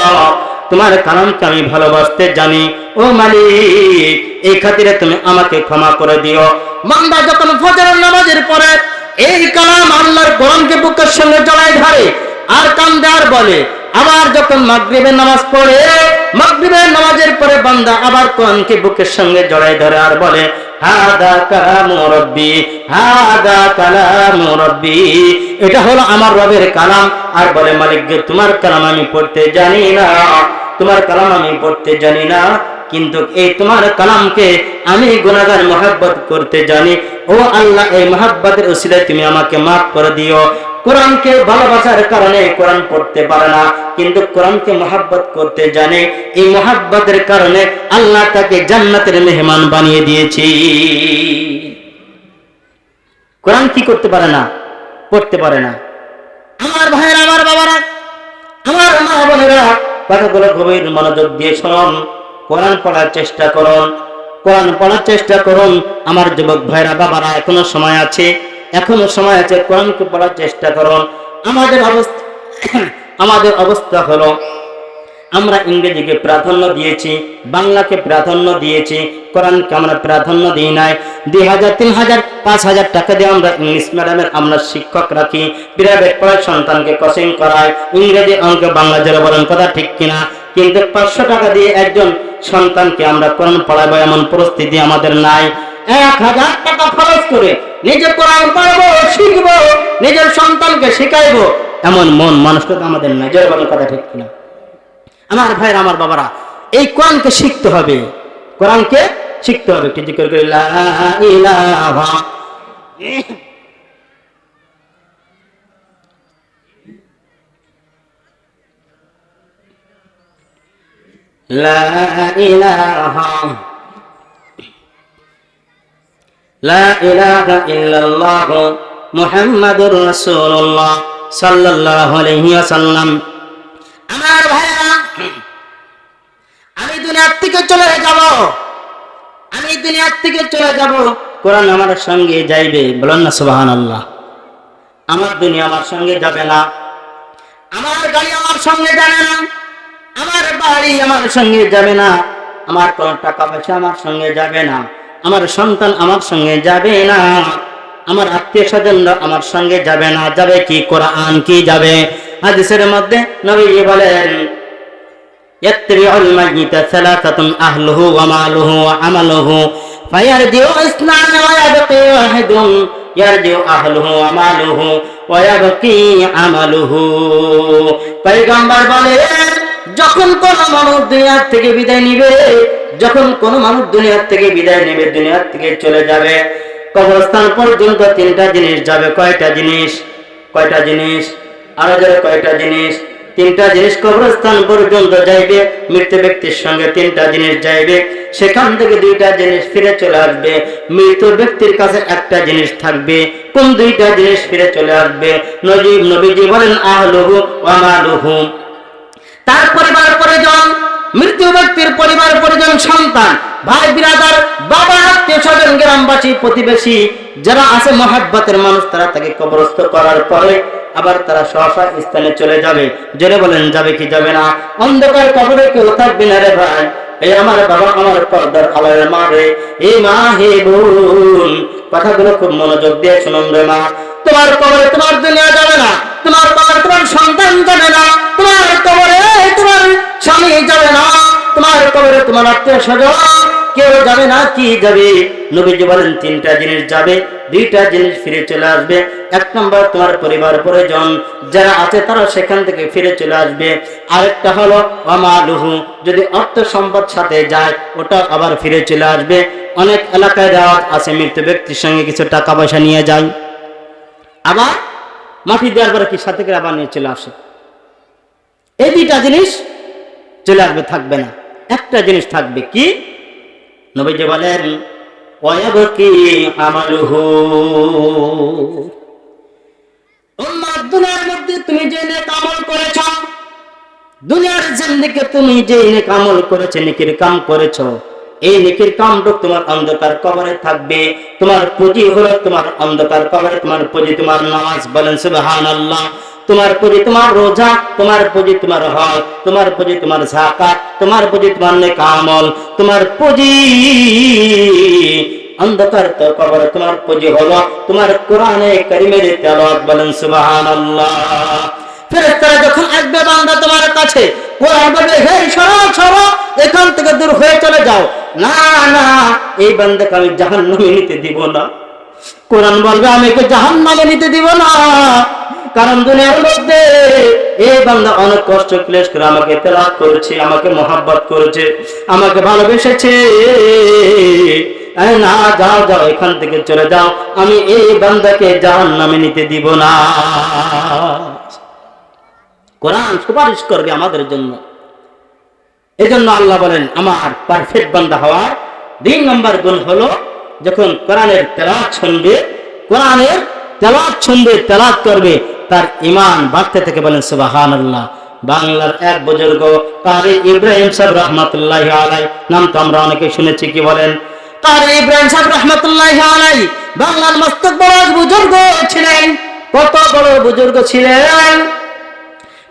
তোমার কালামকে আমি ভালোবাসতে জানি। ও মালিক, এই খাতিরে তুমি আমাকে ক্ষমা করে দিও। বান্দা যখন ফজরের নামাজের পরে এই কালাম আল্লাহর কোরআনকে বুকের সঙ্গে জড়ায় ধরে আর কান্দে আর বলে, আবার যখন মাগরিবের নামাজ পড়ে, মাগরিবের নামাজের পরে বান্দা আবার কোরআনকে বুকের সঙ্গে জড়ায় ধরে আর বলে হাদা কালামু রাব্বি, হাদা কালামু রাব্বি, এটা হলো আমার রবের কালাম। আর বলে মালিক গে তোমার কালাম আমি পড়তে জানি না, তোমার কালাম আমি পড়তে জানি না, কিন্তু এই তোমার কালামকে আমি গুনাহগার মহব্বত করতে জানি। ও আল্লাহ, এই মহব্বতের উসিলায় তুমি আমাকে মাফ করে দিও। কোরআনকে ভালোবাসার কারণে কোরআন পড়তে পারে না, কিন্তু কোরআনকে মহব্বত করতে জানে। এই মহব্বতের কারণে আল্লাহ তাকে জান্নাতের মেহমান বানিয়ে দিয়েছে। কোরআন কি করতে পারে না? পড়তে পারে না। আমার ভাইয়েরা, আমার বাবারা, আমার মা বোনেরা, কথাগুলো গভীর মনোযোগ দিয়ে শুনুন। কোরআন পড়ার চেষ্টা করুন, কোরআন পড়ার চেষ্টা করুন। আমার যুবক ভাইরা, বাবারা, এখনো সময় আছে, কোরআনকে পড়ার চেষ্টা করুন। আমাদের অবস্থা হলো আমরা ইংরেজিকে প্রাধান্য দিয়েছি, বাংলাকে প্রাধান্য দিয়েছি, কোরআনকে আমরা প্রাধান্য দিই নাই। 2000, 3000, 5000 টাকা দিয়ে আমরা ইংলিশ মিডিয়ামের আমরা শিক্ষক রাখি, প্রাইভেট পড়ায় সন্তানকে কোচিং করায়, ইংরেজি, অঙ্ক, বাংলা, যারা বলেন কথা ঠিক কিনা? কিন্তু 500 টাকা দিয়ে একজন সন্তানকে আমরা কোরআন পড়াবো এমন পরিস্থিতি আমাদের নাই। 1000 টাকা খরচ করে নিজে কোরআন পড়বো, শিখবো, নিজের সন্তানকে শিখাইবো, এমন মন মানসিকতা আমাদের নাই। যারা বলেন কথা ঠিক কিনা? আমার ভাইরা, আমার বাবারা, এই কোরআনকে শিখতে হবে, কোরআনকে শিখতে হবে। একটু জিকির করে লা ইলাহা লা ইলাহা লা ইলাহা ইল্লাল্লাহ মুহাম্মাদুর রাসূলুল্লাহ সাল্লাল্লাহু আলাইহি ওয়াসাল্লাম। আমার ভাইরা, আমি দুনিয়ার থেকে চলে যাব, আমি দুনিয়ার থেকে চলে যাব, কোরআন আমার সঙ্গে যাইবে। বলেন না সুবহানাল্লাহ। আমার দুনিয়া আমার সঙ্গে যাবে না, আমার গাড়ি আমার সঙ্গে যাবে না, আমার বাড়ি আমার সঙ্গে যাবে না, আমার কোন টাকা পয়সা আমার সঙ্গে যাবে না, আমার সন্তান আমার সঙ্গে যাবে না, আমার আত্মীয় স্বজনরা আমার সঙ্গে যাবে না। যাবে কি? কোরআন কি যাবে। হাদিসের মধ্যে নবীজি বলেন ইয়াত্রিউল মাইয়িতা সালাসাতুন আহলুহু ওয়া মালুহু ওয়া আমালুহু ফায়ারজিউ ইসনান ওয়া ইয়াবকি ওয়াহিদুন ইয়ারজিউ আহলুহু ওয়া মালুহু ওয়া ইয়াবকি আমালুহু। পয়গম্বর বলেন যখন কোন মানুষ দুনিয়া থেকে বিদায় নিবে, যখন কোন মানুষ দুনিয়া থেকে বিদায় নেবে, দুনিয়া থেকে চলে যাবে, কবরস্থান পর্যন্ত তিনটা জিনিস যাবে। কয়টা জিনিস? কয়টা জিনিস? আরো যাবে কয়টা জিনিস? তিনটা জিনিস কবরস্থান পর্যন্ত যাইবে। মৃত ব্যক্তির সঙ্গে তিনটা জিনিস যাইবে, সেখান থেকে দুইটা জিনিস ফিরে চলে আসবে। মৃত ব্যক্তির কাছে একটা জিনিস থাকবে। কোন দুইটা জিনিস ফিরে চলে আসবে? নবীজি বলেন আহলুহু ওয়া মালুহু, তার পরিবার পরিজন, মৃত ব্যক্তির পরিবার পরিজন, সন্তান, ভাই বিরাদার, বাবা, আত্মীয় স্বজন, গ্রামবাসী, প্রতিবেশী যারা আছে মহাব্বতের মানুষ, তারা তাকে কবরস্থ করার পরে আবার তারা সহসা স্থানে চলে যাবে। জোরে বলেন যাবে কি যাবে না? অন্ধকার কবরে কেউ থাকবে না রে ভাই। এই আমার বাবা, আমার পর্দার আলোয় মা রে, এই মা হে বোন, কথাগুলো খুব মনোযোগ দিয়ে শুনুন রে মা। তোমার কবরে তোমার দুনিয়া যাবে না, তোমার কবরে তোমার সন্তান যাবে না, তোমার কবরে তোমার স্বামী যাবে না, তোমার কবরে তোমার আত্মীয় স্বজন কেউ যাবে না। কি যাবে? নবীজি বলেন তিনটা জিনিস যাবে, দুইটা জিনিস ফিরে চলে আসবে। এক নম্বর তোমার পরিবার পরিজন যারা আছে তারা সেখান থেকে ফিরে চলে আসবে। আরেকটা হলো আমালুহু, যদি অর্থ সম্পদ সাথে যায় ওটা আবার ফিরে চলে আসবে। অনেক এলাকায় রাত আছে মৃত ব্যক্তির সঙ্গে কিছু টাকা পয়সা নিয়ে যায়, আবার মাটি দেওয়ার পরে কি সাথে করে আবার নিয়ে চলে আসে। এই দুইটা জিনিস চলে আসবে, থাকবে না। একটা জিনিস থাকবে, কি? নবীজি বলেন ওয়ায়াবকি আমালুহু। উম্মাহ, দুনিয়ার মধ্যে তুমি যে নেক আমল করেছো, দুনিয়ার জিন্দেগিতে তুমি যে নেক আমল করেছো, নেকির কাম করেছো, এই নেকির কামটুক তোমার অন্ধকার কবরে থাকবে। তোমার পুঁজি হলো তোমার অন্ধকার কবরে, তোমার পুঁজি তোমার নামাজ। বলেন সুবহানাল্লাহ। তোমার পুঁজি তোমার রোজা, তোমার পুঁজি তোমার হজ, তোমার পুঁজি তোমার যাকাত, তোমার পুঁজি তোমার নেক আমল, তোমার পুঁজি অন্ধকার কবরে তোমার পুঁজি হলো তোমার কোরআনে কারীমের তেলাওয়াত। বলেন সুবহানাল্লাহ। ফেরেশতারা যখন আসবে বান্দা তোমার কাছে, কোরআন বলবে হে সরো সরো, এখান থেকে দূর হয়ে চলে যাও। না না, এই বান্দাকে আমি জাহান্নামে নিতে দিব না। কোরআন বলবে আমি একে জাহান্নামে নিতে দিব না, কারণ দুনিয়ার মধ্যে এই বান্দা অনেক কষ্ট ক্লেশ করে আমাকে তেলাওয়াত করেছে, আমাকে মহব্বত করেছে, আমাকে ভালোবেসেছে। না, যাও যাও, এখান থেকে চলে যাও, আমি এই বান্দাকে জাহান্নামে নিতে দিব না। কোরআন সুপারিশ করবে আমাদের জন্য। এই জন্য আল্লাহ বলেন আমার পারফেক্ট বান্দা হওয়ার 2 নম্বর গুণ হলো যখন কোরআনের তেলাওয়াত শুনবে, কোরআনের তেলাওয়াত শুনবে, তেলাওয়াত করবে, তার ঈমান বাড়তে থেকে। বলেন সুবহানাল্লাহ। বাংলার এক বুজুর্গ কারি ইব্রাহিম সাহেব রহমাতুল্লাহি আলাইহি, নাম তো আমরা অনেকে শুনেছি, কি বলেন? কারি ইব্রাহিম সাহেব রহমাতুল্লাহি আলাইহি বাংলার মস্ত বড় বুজুর্গ ছিলেন। কত বড় বুজুর্গ ছিলেন!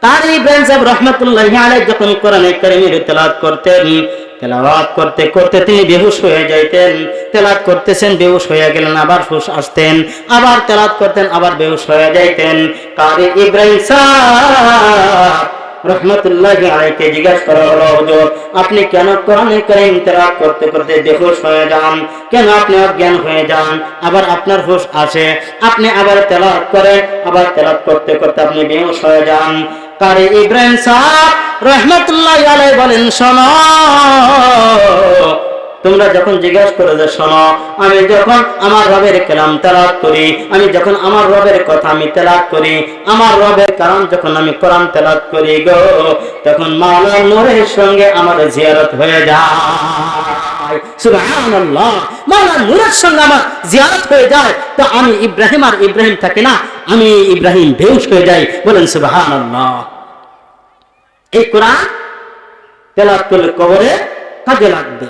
কারি ইব্রাহিম সাহেব রহমাতুল্লাহি আলাইহি যখন কোরআনে কারীমের তেলাওয়াত করতেন, তেলাওয়াত করতে করতে তিনি বেহুশ হয়ে যাইতেন। তেলাওয়াত করতেছেন, বেহুশ হয়ে গেলেন, আবার হুশ আসতেন, আবার তেলাওয়াত করতেন, আবার বেহুশ হয়ে যাইতেন। কারি ইব্রাহিম সাহেব রহমাতুল্লাহি আলাইহি জিজ্ঞাসা করা হলো, হুজুর আপনি কেন কোরআনে কারীম তেলাওয়াত করতে করতে বেহুশ হয়ে যান? কেন আপনি অজ্ঞান হয়ে যান? আবার আপনার হুশ আসে, আপনি আবার তেলাওয়াত করেন, আবার তেলাওয়াত করতে করতে আপনি বেহুশ হয়ে যান। কারি ইব্রাহিম সাহেব রহমাতুল্লাহি আলাইহি বলেন, শোনো, তোমরা যখন জিজ্ঞাসা করো যে শোনো, আমি যখন আমার রবের কালাম তেলাওয়াত করি, আমি যখন আমার রবের কথা আমি তেলাওয়াত করি, আমার রবের কালাম যখন আমি কোরআন তেলাওয়াত করি গো, তখন মাওলা নূরের সঙ্গে আমার জিয়ারত হয়ে যায়। সুবহানাল্লাহ, মাওলা নূরের সঙ্গে আমার জিয়ারত হয়ে যায়। তো আমি ইব্রাহিম আর ইব্রাহিম থাকি না, আমি ইব্রাহিম বেহুশ হয়ে যাই। বলেন সুবহানাল্লাহ। এই কোরআন তেলাওয়াত করলে কবরে কাজে লাগবে।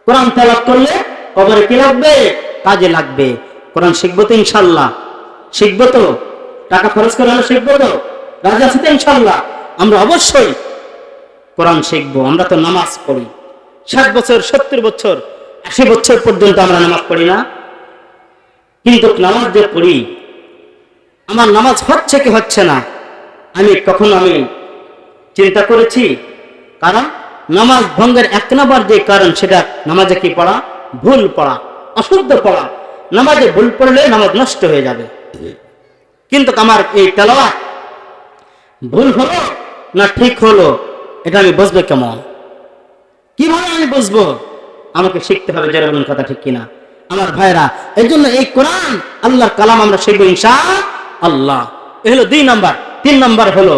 কোরআন তেলাওয়াত করলে কবরে কি লাগবে? কাজে লাগবে। কোরআন শিখবো তো ইনশাআল্লাহ? শিখবো তো? টাকা খরচ করে হলে শিখবো তো? রাজি আছি তো ইনশাআল্লাহ? আমরা অবশ্যই কোরআন শিখবো। আমরা তো নামাজ পড়ি 60 বছর, 70 বছর, 80 বছর পর্যন্ত আমরা নামাজ পড়ি না? কিন্তু নামাজ যে পড়ি, আমার নামাজ হচ্ছে কি হচ্ছে না আমি চিন্তা করেছি? কারণ নামাজ ভঙ্গের 1 নম্বর যে কারণ, সেটা নামাজে কি পড়া? ভুল পড়া, অশুদ্ধ পড়া। নামাজে ভুল পড়লে নামাজ নষ্ট হয়ে যাবে। কিন্তু আমার এই তেলাওয়াত ভুল হলো না ঠিক হলো, এটা আমি বুঝবো কেমন? কিভাবে আমি বুঝবো? আমাকে শিখতে হবে। যারা বলেন কথা ঠিক কিনা আমার ভাইরা? এই জন্য এই কোরআন আল্লাহর কালাম আমরা শিখবো ইনশাআল্লাহ। এ হলো 2 নম্বর। 3 নম্বর হলো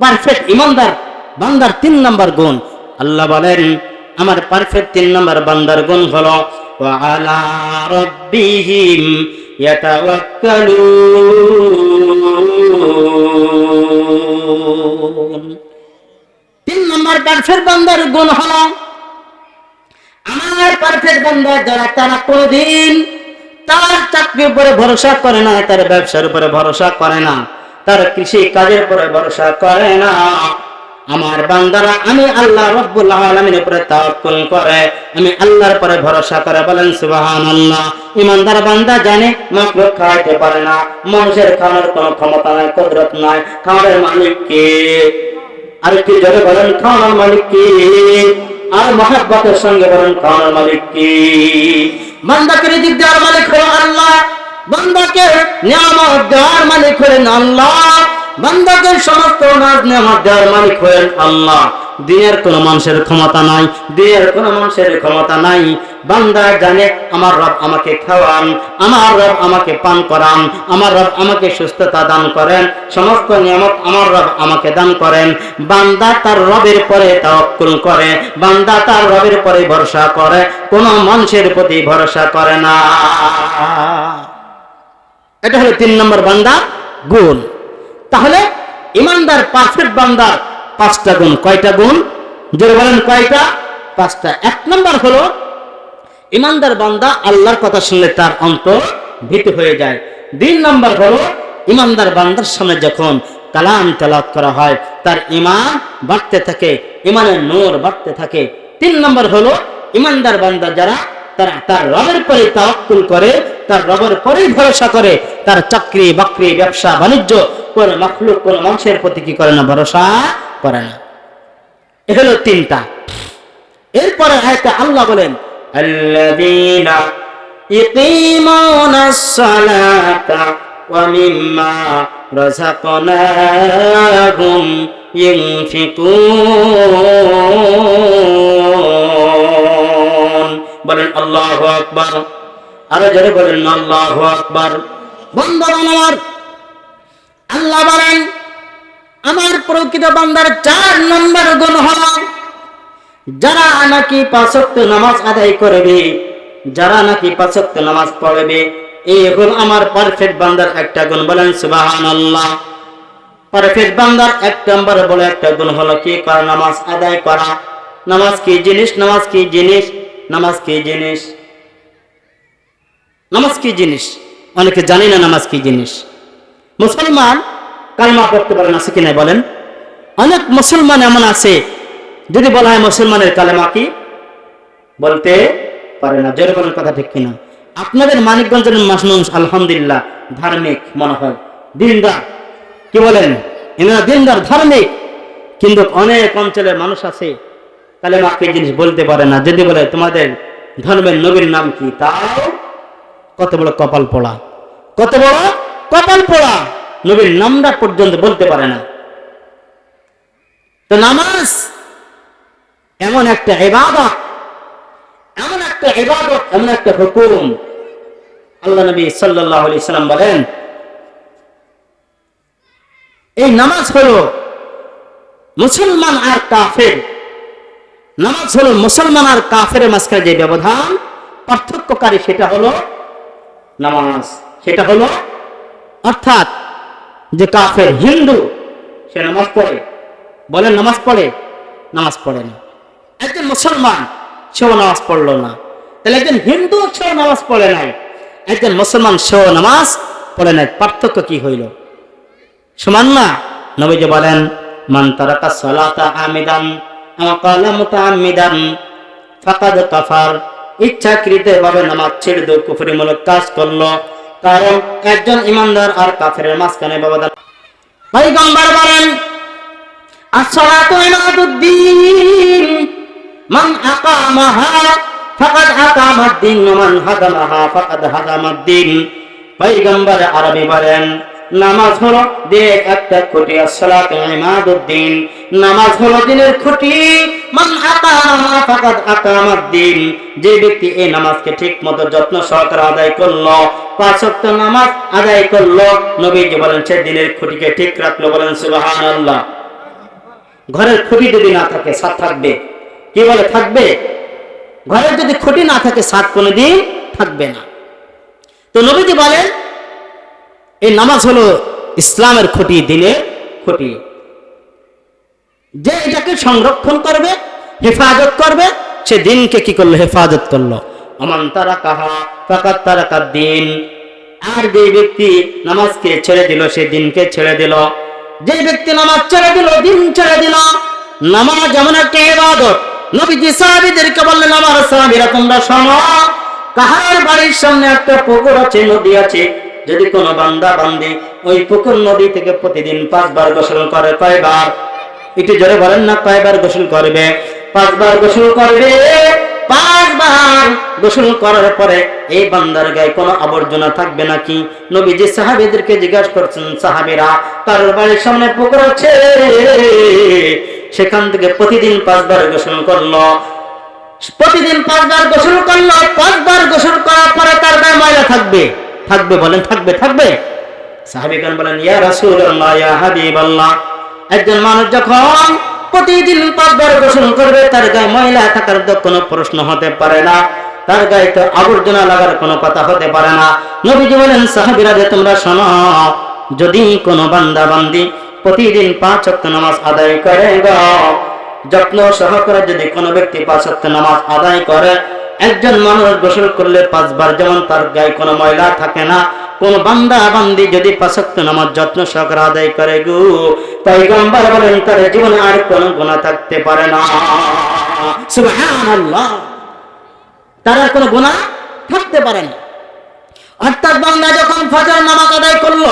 পারফেক্ট ইমানদার বান্দার 3 নম্বর গুণ। আল্লাহ বলেন আমার পারফেক্ট 3 নম্বর বান্দার গুণ হলো ওয়া আলা রাব্বিহিম ইয়াতাওয়াক্কালুন। 3 নম্বর পারফেক্ট বান্দার গুণ হলো, আমার পারফেক্ট বান্দা যারা, তারা কোনদিন তার চাকরির উপরে ভরসা করে না, তার ব্যবসার উপরে ভরসা করে না, তার কৃষি কাজের উপরে ভরসা করে না। আমার বান্দারা আমি আল্লাহ রাব্বুল আলামিনের উপরে তাওয়াক্কুল করে, আমি আল্লাহর উপরে ভরসা করে। বলেন সুবহানাল্লাহ। ইমানদার বান্দা জানে মাখলুক খাওয়াইতে পারে না, মানুষের খাওয়ানোর কোনো ক্ষমতা নাই, কুদরত নাই। খাওয়ানোর মালিক কে? আর কি জোরে বলেন, খাওয়ানোর মালিক কে? আর মহব্বতের সঙ্গে বলেন, খাওয়ানোর মালিক কে? বান্দাকে রিজিক দেওয়ার মালিক হলো আল্লাহ, বান্দাকে নিয়ামত দেওয়ার মালিক হলেন আল্লাহ, বান্দাকে সমস্ত নাজ নিয়ামত দেওয়ার মালিক হলেন আল্লাহ। দিনের কোন মানুষের ক্ষমতা নাই, দিনের কোন মানুষের ক্ষমতা নাই। বান্দা জানে আমার রব আমাকে খাওয়ান, আমার রব আমাকে পান করান, আমার রব আমাকে সুস্থতা দান করেন, সমস্ত নিয়ামত আমার রব আমাকে দান করেন। বান্দা তার রবের পরে তাওয়াক্কুল করে, বান্দা তার রবের পরে ভরসা করে, কোন মানুষের প্রতি ভরসা করে না। এটা হলো 3 নম্বর বান্দার গুণ। তাহলে ইমানদার পারফেক্ট বান্দার 5টা গুণ। কয়টা গুণ? জোরে বলেন কয়টা? 5টা। 1 নম্বর হলো ইমানদার বান্দা আল্লাহর কথা শুনলে তার অন্তর ভীত হয়ে যায়। 2 নম্বর হলো ইমানদার বান্দার সামনে যখন কালাম তেলাওয়াত করা হয় তার ঈমান বাড়তে থাকে, ঈমানের নূর বাড়তে থাকে। 3 নম্বর হলো ইমানদার বান্দা যারা তার রবের পরে তাওয়াক্কুল করে, তার রবের পরেই ভরসা করে, তার চাকরি বাকরি ব্যবসা বাণিজ্য কোন মাখলুক কোন মানুষের প্রতি কি করে না? ভরসা করে না। এ হলো 3টা। এরপরে আয়াতে আল্লাহ বলেন আল্লাযীনা ইকিমুনাস সালাতা ওয়া মিম্মা রাযাকনাহুম ইউনফিকুন। বলেন আল্লাহু আকবার। আরো জোরে বলেন আল্লাহু আকবার। বন্ধুগণ আমার, আল্লাহ বলেন আমার প্রকৃত বান্দার 4 নম্বর গুণ হলো যারা নাকি 5 ওয়াক্ত নামাজ আদায় করবে, যারা নাকি 5 ওয়াক্ত নামাজ পড়বে, এই হলো আমার পারফেক্ট বান্দার একটা গুণ। বলেন সুবহানাল্লাহ। পারফেক্ট বান্দার 1 নম্বর বলে একটা গুণ হলো কি? করা, নামাজ আদায় করা। নামাজ কি জিনিস? নামাজ কি জিনিস? নামাজ কি জিনিস? নামাজ কি জিনিস? অনেকে জানে না নামাজ কি জিনিস। মুসলমান কালমা পড়তে পারে না, কি নাই বলেন? অনেক মুসলমান এমন আছে যদি বলা হয় মুসলমানের কালেমা কি, বলতে পারে না। জোরে বলেন কথা ঠিক কিনা? আপনাদের মানিকগঞ্জের মানুষ আলহামদুলিল্লাহ ধার্মিক মনে হয়, দিনদার। কি বলেন? এনারা দিনদার ধার্মিক, কিন্তু অনেক অঞ্চলের মানুষ আছে কালেমা কি জিনিস বলতে পারে না। যদি বলে তোমাদের ধর্মের নবীর নাম কি, তাও কত বড় কপাল পোড়া, কত বড় কপাল পোড়া, নবীর নামটা পর্যন্ত বলতে পারে না। তো নামাজ এমন একটা ইবাদত, এমন একটা ইবাদত, এমন একটা হুকুম। আল্লাহ নবী সাল্লাল্লাহু আলাইহি সাল্লাম বলেন, এই নামাজ হলো মুসলমান আর কাফের, নামাজ হলো মুসলমান আর কাফেরের মাঝখানে যে ব্যবধান পার্থক্যকারী, সেটা হলো নামাজ। সেটা হলো অর্থাৎ যে কাফের হিন্দু সে নামাজ পড়ে, বলেন নামাজ পড়ে? নামাজ পড়ে না। একজন মুসলমান সেও নামাজ পড়লো না, তাহলে একজন হিন্দু সেও নামাজ পড়ে নাই, একজন মুসলমান সেও নামাজ পড়ে নাই, পার্থক্য কি হইল? সমান না? নবীজি বলেন, মান তারাকা সালাতা আমিদান আও ক্বালা মুতাআম্মিদান ফাকাদ কাফার, ইচ্ছাকৃতভাবে নামাজ ছেড়ে দিয়ে কুফরিমূলক কাজ করলো, কারণ একজন ইমানদার আর কাফেরের মাঝখানে ব্যবধান। পয়গম্বর বলেন, as-salatu imaduddin মান আকামাহা ফাকাদ আকামাদ-দ্বীন ওয়া মান হাদামাহা ফাকাদ হাদামাদ-দ্বীন। পয়গম্বর আরবি বলেন, নামাজ হলো দিনের একটা খুঁটি, as-salatu imaduddin, নামাজ হলো দিনের খুঁটি, মান আকামাহা ফাকাদ আকামাদ-দ্বীন, যে ব্যক্তি এই নামাজকে ঠিকমতো যত্ন সহকারে আদায় করলো, 5 ওয়াক্ত নামাজ আদায় করলো, নবীজি বলেন সে দিনের খুঁটিকে ঠিক রাখলো। বলেন সুবহানাল্লাহ। ঘরের খুঁটি যদি না থাকে ছাদ থাকবে? কি বলে থাকবে? ঘরের যদি খুঁটি না থাকে ছাদ কোনোদিন থাকবে না। তো নবীজি বলেন এই নামাজ হলো ইসলামের খুঁটি, দিনের খুঁটি। যে এটাকে সংরক্ষণ করবে, হেফাজত করবে, সে দিনকে কি করলো? হেফাজত করলো। আমান তারাকাহা ফাকাদ তারাকাদ-দ্বীন, আর যে ব্যক্তি নামাজকে ছেড়ে দিল সে দিনকে ছেড়ে দিল। যে ব্যক্তি নামাজ ছেড়ে দিল, দিন ছেড়ে দিল। নামাজ যেমন একটা ইবাদত। নবীজি সাহাবীদেরকে বললেন, আমার সাহাবীরা তোমরা শোনো, কাহার বাড়ির সামনে একটা পুকুর আছে, নদী আছে, যদি কোনো বান্দা বান্দি ওই পুকুর নদী থেকে প্রতিদিন 5 বার গোসল করে, কয়বার? একটু জোরে বলেন না, কয়বার গোসল করবে? 5 বার গোসল করবে। 5 বার গোসল করার পরে এই বান্দার গায়ে কোনো আবর্জনা থাকবে নাকি? নবীজি সাহাবীদেরকে জিজ্ঞাসা করছেন, সাহাবীরা তার বাড়ির সামনে পুকুর আছে, সেখান থেকে প্রতিদিন 5 বার গোসল করলো, প্রতিদিন 5 বার গোসল করলো, 5 বার গোসল করার পরে তার গায়ে ময়লা থাকবে? থাকবে? বলেন থাকবে? থাকবে? সাহাবীগণ বলেন, ইয়া রাসূলুল্লাহ, ইয়া হাবিবাল্লাহ, একজন মানুষ যখন প্রতিদিন 5 বার গোসল করবে তার গায়ে ময়লা থাকার তো কোনো প্রশ্ন হতে পারে না, তার গায়ে তো আবর্জনা লাগার কোনো কথা হতে পারে না। নবীজি বলেন, সাহাবীরা যে তোমরা শোনো, যদি কোনো বান্দা বান্দি প্রতিদিন 5 ওয়াক্ত নামাজ আদায় করে, যত্ন সহকারে যদি কোনো ব্যক্তি 5 ওয়াক্ত নামাজ আদায় করে, একজন মানুষ গোসল করলে 5 বার যেমন তার গায়ে কোনো ময়লা থাকে না, কোন বান্দা বান্দি যদি 5 ওয়াক্ত নামাজ যত্ন সহকারে আদায় করে গো, পয়গম্বর বলেন তার জীবনে আর কোনো গুনাহ থাকতে পারে না। সুবহানাল্লাহ। তার আর কোনো গুনাহ থাকতে পারে না। অর্থাৎ বান্দা যখন ফজর নামাজ আদায় করলো,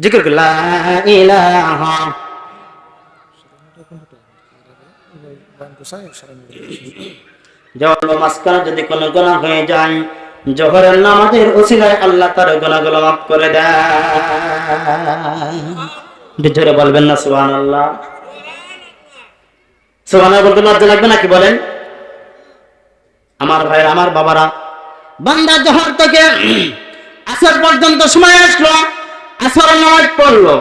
জিকির লা ইলাহা, যখন মাঝখানে যদি কোনো গুনাহ হয়ে যায়, জোহরের নামাজের ওসিলায় আল্লাহ তার গুনাহগুলো মাফ করে দেয়। জোরে বলবেন না সুবহানাল্লাহ? সুবহানাল্লাহ বলতে লজ্জা লাগবে নাকি বলেন? আমার ভাইরা, আমার বাবারা, বান্দা জোহর থেকে আসর পর্যন্ত সময় আসলো, আসর নামাজ পড়লো,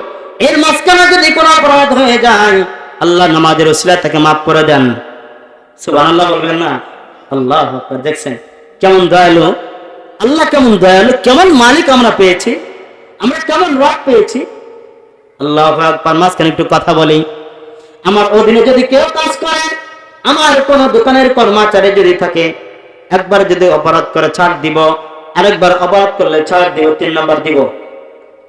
এর মাঝখানে যদি কোনো অপরাধ হয়ে যায় আল্লাহ নামাজের ওসিলায় তাকে মাফ করে দেন। সুবহানাল্লাহ বলবেন না? আল্লাহু আকবার। দেখছেন কেমন দয়ালু আল্লাহ, কেমন দয়ালু, কেমন মালিক আমরা পেয়েছি, আমরা কেমন রব পেয়েছি। আল্লাহু আকবার। মাঝখানে একটু কথা বলি, আমার অধীনে যদি কেউ কাজ করে, আমার কোন দোকানের কর্মচারী যদি থাকে, একবার যদি অপরাধ করে ছাড় দিব, আরেকবার অপরাধ করলে ছাড় দিব, 3 নম্বর দিব,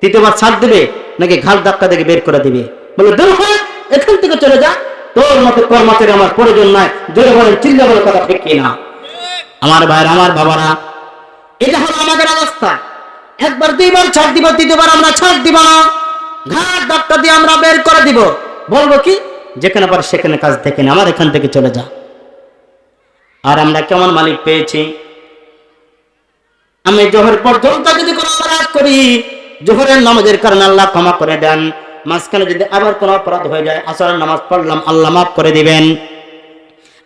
3য়বার ছাড় দিবে নাকি ঘাল ধাক্কা থেকে বের করে দিবে? বলে দূর হয়, এখান থেকে চলে যা, তোর মতো কর্মচারী আমার প্রয়োজন নাই। জোরে বলেন, চিল্লা বলে কথা ঠিক কিনা? আমার ভাইরা, আমার বাবারা, এটা হলো আমাদের অবস্থা। একবার 2বার ছাড় দিব, 3য়বার আমরা ছাড় দিব না, ঘাট ধাক্কা দিয়ে আমরা বের করে দিব। বলবো কি, যেখানে পারে সেখানে কাজ দেখেন, আমার এখান থেকে চলে যা। আর আমরা কেমন মালিক পেয়েছি? আমি জোহর পর্যন্ত যদি কোনো অপরাধ করি, জোহরের নামাজের কারণে আল্লাহ ক্ষমা করে দেন। মাঝখানে যদি আবার কোনো অপরাধ হয়ে যায়, আসরের নামাজ পড়লাম, আল্লাহ মাফ করে দিবেন।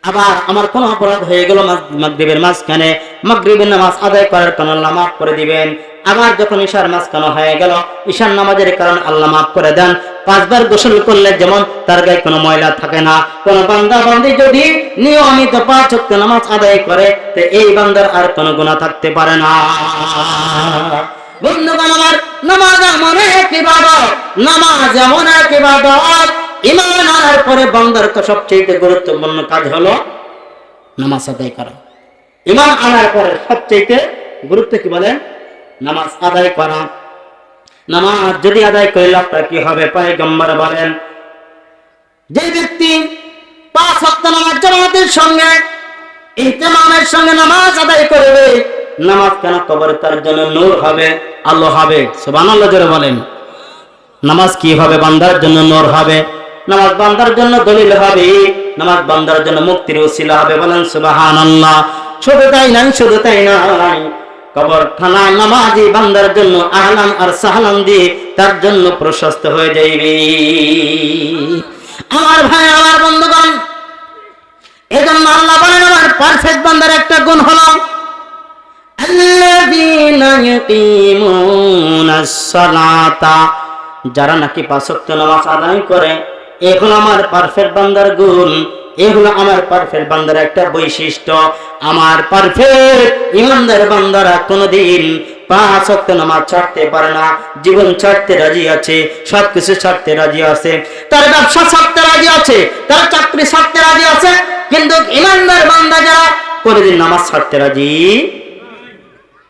আবার আমার কোনো অপরাধ হয়ে গেল মাগরিবের মাঝখানে, মাগরিবের নামাজ আদায় করার কারণে আল্লাহ মাফ করে দিবেন। আবার যখন ঈশার মাঝখানে হয়ে গেল, ঈশার নামাজের কারণে আল্লাহ মাফ করে দেন। 5 বার গোসল করলে যেমন তার গায়ে কোনো ময়লা থাকে না, কোন বান্দা বান্দি যদি নিয়মিত 5 ওয়াক্ত নামাজ আদায় করে, তো এই বান্দার আর কোনো গুনাহ থাকতে পারে না। বন্ধুগণ আমার, নামাজ এমন এক ইবাদত, নামাজ এমন এক ইবাদত, ঈমান আনার পরে বান্দার তো সবচেয়ে গুরুত্বপূর্ণ কাজ হলো নামাজ আদায় করা। ঈমান আনার পরে সবচেয়ে গুরুত্ব কি বলেন? নামাজ আদায় করা। নামাজ যদি আদায় করে লাভটা কি হবে? পয়গম্বর বলেন, যে ব্যক্তি 5 ওয়াক্ত নামাজ জামাতের সঙ্গে ইহতিমামের সঙ্গে নামাজ আদায় করবে, নামাজ কেন কবরে তার জন্য নূর হবে, আলো হবে। সুবহানাল্লাহ জোরে বলেন। নামাজ কি হবে? বান্দার জন্য নূর হবে, নামাজ বান্দার জন্য দলিল হবে, নামাজ বান্দার জন্য মুক্তির ওসিলা হবে। বলেন সুবহানাল্লাহ। শুধু তাই নাই, শুধু তাই নাই, কবর খানায় নামাজি বান্দার জন্য আহলান আর সাহলান দিয়ে তার জন্য প্রশস্ত হয়ে যাইবে। আমার ভাই, আমার বন্ধুগণ, এজন্য আল্লাহ বলেন আমার পারফেক্ট বান্দার একটা গুণ হলো আল্লাযীনা ইয়াকিমুনাস সালাতা, যারা নাকি 5 ওয়াক্ত নামাজ আদায় করে, এগুলো আমার পারফেক্ট বান্দার গুণ, এগুলো আমার পারফেক্ট বান্দার একটা বৈশিষ্ট্য। আমার পারফেক্ট ইমানদার বান্দারা কোনোদিন 5 ওয়াক্ত নামাজ ছাড়তে পারে না। জীবন ছাড়তে রাজি আছে, সবকিছু ছাড়তে রাজি আছে, তার ব্যবসা ছাড়তে রাজি আছে, তার চাকরি ছাড়তে রাজি আছে, কিন্তু ইমানদার বান্দা যারা কোনোদিন নামাজ ছাড়তে রাজি।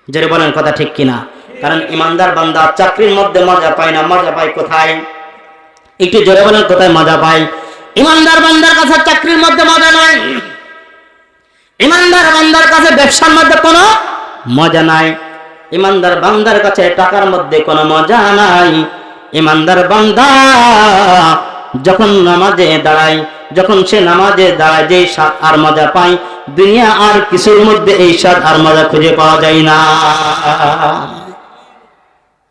যারা বলেন কথা ঠিক কিনা? কারণ ইমানদার বান্দা চাকরির মধ্যে মজা পায় না, মজা পায় কোথায়? একটু জোরে বলেন, কোথায় মজা পায়? ইমানদার বান্দার কাছে চাকরির মধ্যে মজা নাই, ইমানদার বান্দার কাছে ব্যবসার মধ্যে কোনো মজা নাই, ইমানদার বান্দার কাছে টাকার মধ্যে কোনো মজা নাই। ইমানদার বান্দা যখন নামাজে দাঁড়ায়, যখন সে নামাজে দাঁড়ায়, যে স্বাদ আর মজা পায়, দুনিয়া আর কিছুর মধ্যে এই স্বাদ আর মজা খুঁজে পাওয়া যায় না।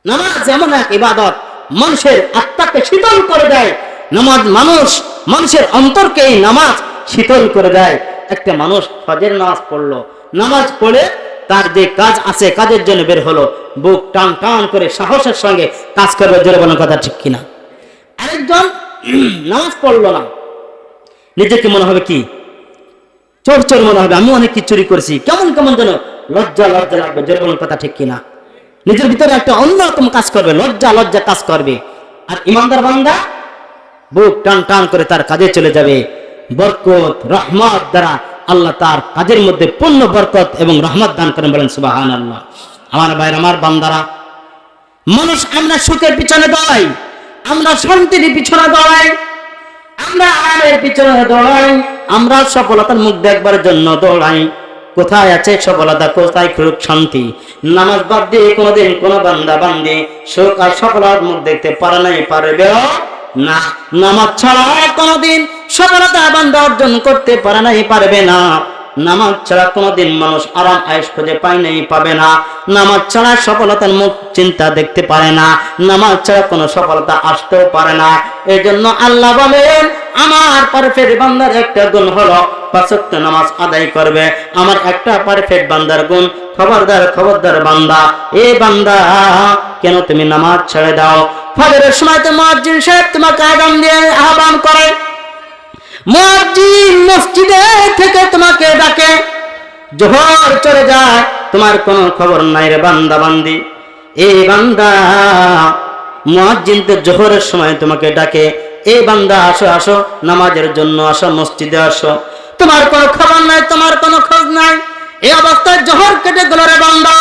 নামাজ এমন এক ইবাদত, মানুষের আত্মাকে শীতল করে দেয়। নামাজ মানুষের অন্তরকে এই নামাজ শীতল করে দেয়। একটা মানুষ ফজর নামাজ পড়লো, নামাজ পড়ে তার যে কাজ আছে, কাজের জন্য বের হলো, বুক টান টান করে সাহসের সঙ্গে কাজ করবে। জোরে বলেন কথা ঠিক কিনা? আরেকজন নামাজ পড়লো না, নিজেকে মনে হবে কি চোর চোর মনে হবে, আমি অনেক কিছু চুরি করেছি, কেমন কেমন যেন লজ্জা লজ্জা লাগবে। জোরে বলেন কথা ঠিক কিনা? নিজের ভিতরে একটা অন্যরকম কাজ করবে, লজ্জা লজ্জা কাজ করবে। আর ইমানদার বান্দা বুক টান টান করে তার কাজে চলে যাবে। বরকত রহমত দ্বারা আল্লাহ তার কাজের মধ্যে পূর্ণ বরকত এবং রহমত দান করেন। বলেন সুবহানাল্লাহ। আমার ভাইরা, আমার বান্দারা, মানুষ আমরা সুখের পিছনে দৌড়াই, আমরা শান্তির পিছনে দৌড়াই, আমরা আরামের পিছনে দৌড়াই, আমরা সফলতার মুখ দেখবার জন্য দৌড়াই। কোথায় আছে সফলতা, কোথায় সুখ শান্তি? নামাজ বাদ দিয়ে কোনোদিন কোনো বান্দা বান্দি সুখ আর সফলতার মুখ দেখতে পারে নাই, পারবে না। নামাজ ছাড়া কোনোদিন সফলতা বান্দা অর্জন করতে পারে নাই, পারবে না। নামাজ ছাড়া কোনোদিন মানুষ আরাম আয়েশ খুঁজে পায় নাই, পাবে না। নামাজ ছাড়া সফলতার মুখ চিন্তা দেখতে পারে না, নামাজ ছাড়া কোনো সফলতা আসতেও পারে না। এই জন্য আল্লাহ বলেন আমার পারফেক্ট বান্দার একটা গুণ হলো 5 ওয়াক্ত নামাজ আদায় করবে। আমার একটা পারফেক্ট বান্দার গুণ, খবরদার খবরদার বান্দা, এ বান্দা কেন তুমি নামাজ ছেড়ে দাও? ফজরের সময় তো মুয়াজ্জিন সাহেব তোমাকে আযান দিয়ে আহ্বান করে, মুয়াজ্জিন মসজিদে থেকে তোমাকে ডাকে, জোহর চলে যায়, তোমার কোনো খবর নাই রে বান্দা বান্দি। এই বান্দা মুয়াজ্জিন তো জোহরের সময় তোমাকে ডাকে, এই বান্দা আসো আসো, নামাজের জন্য আসো, মসজিদে আসো, তোমার কোনো খবর নাই, তোমার কোনো খোঁজ নাই। এই অবস্থায় জোহর কেটে গেল রে বান্দা।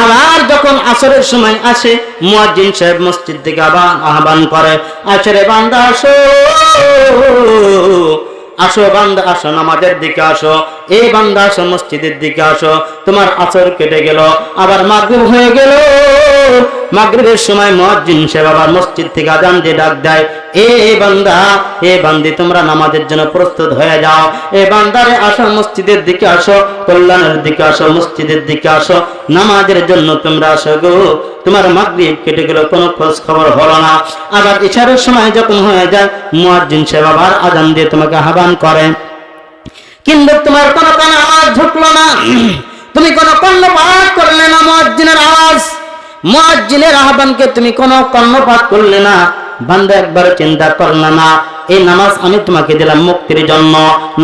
আবার যখন আসরের সময় আসে, মুয়াজ্জিন সাহেব মসজিদ থেকে আবার আহ্বান করে, আসো রে বান্দা আসো, আসো বান্দা আসো, নামাজের দিকে আসো, এই বান্দা আসো, মসজিদের দিকে আসো। তোমার আসর কেটে গেল, আবার মাগরিব হয়ে গেল, মাগরিবের সময় মুয়াজ্জিন সাহেব আবার মসজিদ থেকে আযান দিয়ে ডাক দেয়, এ বান্দা, এ বান্দি, তোমরা নামাজের জন্য প্রস্তুত হয়ে যাও। এ বান্দারে আসো, মসজিদের দিকে আসো, কল্যাণের দিকে আসো, মসজিদের দিকে আসো, নামাজের জন্য তোমরা আসো গো। তোমার মাগরিব কেটে গেল, কোনো খোঁজ খবর হলো না। আবার ইশারের সময় যখন হয়ে যায়, মুয়াজ্জিন সাহেব আবার আযান দিয়ে তোমাকে আহ্বান করে, কিন্তু তোমার কোনো কানে আওয়াজ ঢুকলো না, তুমি কোনো কর্ণপাত করলে না মুয়াজ্জিনের আওয়াজ, মুয়াজ্জিনের আহ্বানকে তুমি কোনো কর্ণপাত করলে না। বান্দা একবার চিন্তা করলে না, এই নামাজ আমি তোমাকে দিলাম মুক্তির জন্য,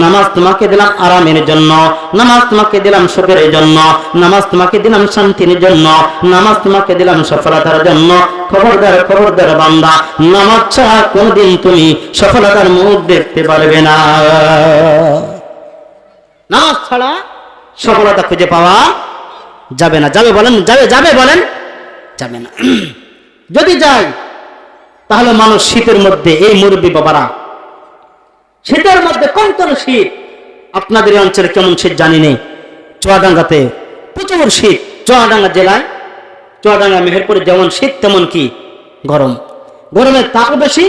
নামাজ তোমাকে দিলাম আরামের জন্য, নামাজ তোমাকে দিলাম সুখের জন্য, নামাজ তোমাকে দিলাম শান্তির জন্য, নামাজ তোমাকে দিলাম সফলতার জন্য। খবরদার, খবরদার বান্দা, নামাজ ছাড়া কোনদিন তুমি সফলতার মুখ দেখতে পারবে না। নামাজ ছাড়া সফলতা খুঁজে পাওয়া যাবে না। যাবে বলেন? যাবে? যাবে বলেন? যাবে না। যদি যায় তাহলে মানুষ শীতের মধ্যে, এই মুরব্বী বাবারা, শীতের মধ্যে কনকনে শীত, আপনাদের এই অঞ্চলে কেমন শীত জানি নেই, চুয়াডাঙ্গাতে প্রচুর শীত। চুয়াডাঙ্গা জেলায়, চুয়াডাঙ্গা মেহেরপুরে যেমন শীত তেমন কি গরম, গরমের তাপও বেশি,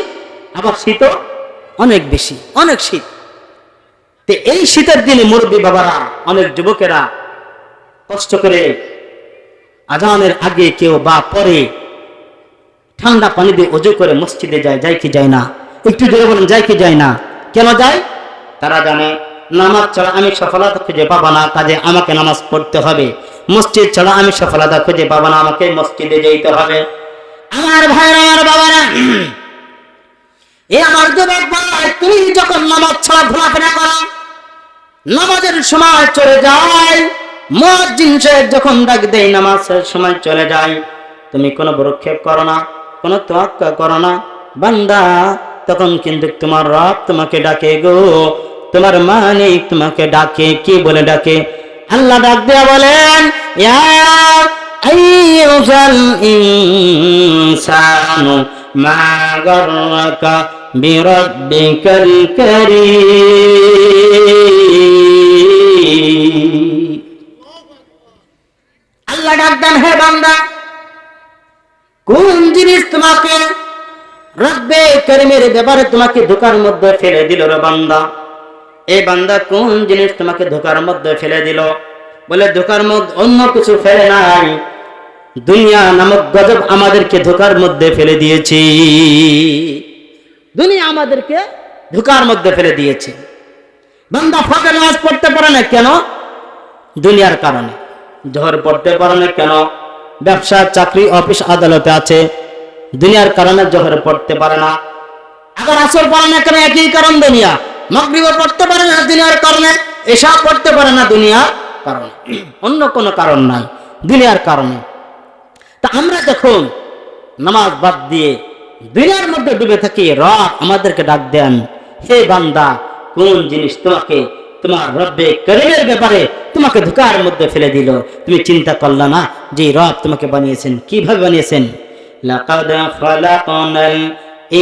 আবার শীতও অনেক বেশি, অনেক শীত। এই শীতের দিনে মুরব্বী বাবারা, অনেক যুবকেরা কষ্ট করে আজানের আগে কেউ বা পরে ঠান্ডা পানি দিয়ে ওযু করে মসজিদে যায়, যায় কি যায় না? একটু জোরে বলেন, যায় কি যায় না? কেন যায়? তারা জানে নামাজ ছাড়া আমি সফলতা খুঁজে পাবো না, কাজে আমাকে নামাজ পড়তে হবে। মসজিদ ছাড়া আমি সফলতা খুঁজে পাবো না, আমাকে মসজিদে যেতে হবে। আমার ভাইরা, আমার বাবারা, আমার যুবক ভাই, তুমি যখন নামাজ ছাড়া ঘোরাফেরা করো, নামাজের সময় চলে যায়, মুয়াজ্জিন সাহেব যখন ডাক দেয়, নামাজের সময় চলে যায়, তুমি কোনো ভ্রুক্ষেপ করো না, কোনো তোয়াক্কা করো না বান্দা, তখন কিন্তু তোমার রব তোমাকে ডাকে গো, তোমার মালিক তোমাকে ডাকে। কি বলে ডাকে? আল্লাহ ডাক দেয়া বলেন, ইয়া আইয়ুহাল ইনসানু মা গাররাকা বিরাব্বিকাল কারীম। আল্লাহ ডাক দেন, হে বান্দা, কোন জিনিস তোমাকে রব্বে কারীমের ব্যাপারে তোমাকে ধোঁকার মধ্যে ফেলে দিল রে বান্দা? এই বান্দা, কোন জিনিস তোমাকে ধোঁকার মধ্যে ফেলে দিল? বলে, ধোঁকার মধ্যে অন্য কিছু ফেলে নাই, দুনিয়া নামক গজব আমাদেরকে ধোঁকার মধ্যে ফেলে দিয়েছে। দুনিয়া আমাদেরকে ধোঁকার মধ্যে ফেলে দিয়েছে। বান্দা ফজর নামাজ পড়তে পারে না কেন? দুনিয়ার কারণে। জোহর পড়তে পারে না কেন? ব্যবসা, চাকরি, অফিস, আদালতে আছে, দুনিয়ার কারণে জোহর পড়তে পারে না। আবার আসর পড়ে না কেন? একই কারণ, দুনিয়া। মাগরিবও পড়তে পারে না দুনিয়ার কারণে, এশা পড়তে পারে না দুনিয়ার কারণে, অন্য কোনো কারণ নাই, দুনিয়ার কারণে। তা আমরা যখন নামাজ বাদ দিয়ে দুনিয়ার মধ্যে ডুবে থাকি, রব আমাদেরকে ডাক দেন, হে বান্দা, কোন জিনিস তোমাকে তোমার রব্বে কারীমের ব্যাপারে তোমাকে ধোঁকার মধ্যে ফেলে দিল? তুমি চিন্তা করলা না যে রব তোমাকে বানিয়েছেন, কিভাবে বানিয়েছেন? লাকাদ খালাকনাল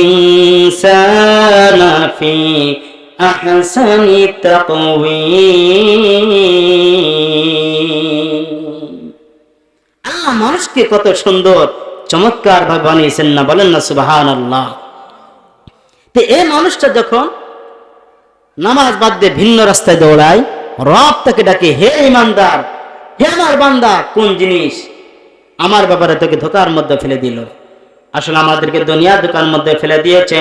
ইনসানা ফি আহসানি তাকওয়িম। আল্লাহ মানুষকে কত সুন্দর চমৎকার ভাবে বানিয়েছেন না? বলেন না সুবহানাল্লাহ। তো এই মানুষটা যখন নামাজ বাদ দিয়ে ভিন্ন রাস্তায় দৌড়ায়, রব তাকে ডাকে, হে ইমানদার, হে আমার বান্দা, কোন জিনিস আমার ব্যাপারে তোকে ধোঁকার মধ্যে ফেলে দিল? আসলে আমাদেরকে দুনিয়া ধোঁকার মধ্যে ফেলে দিয়েছে।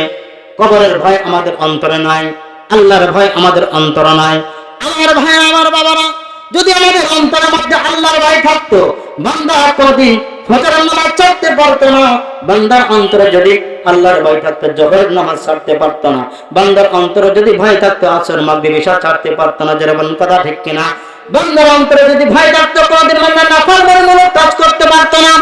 কবরের ভয় আমাদের অন্তরে নাই, আল্লাহর ভয় আমাদের অন্তরে নাই। আমার ভাই, আমার বাবারা, যদি আমাদের অন্তরের মধ্যে আল্লাহর ভয় থাকতো, বান্দা কোনদিন ফজরের নামাজ ছাড়তে পারতো না। বান্দার অন্তরে যদি আল্লাহর ভয় থাকতো, জোহরের নামাজ ছাড়তে পারতো না। বান্দার অন্তরে যদি ভয় থাকতো, আসর, মাগরিব, ইশা ছাড়তে পারতো না। যারা বলেন কথা ঠিক কিনা? বান্দার অন্তরে যদি ভয় থাকতো, কোনদিন বান্দা নাফরমানিমূলক কাজ করতে পারতো না।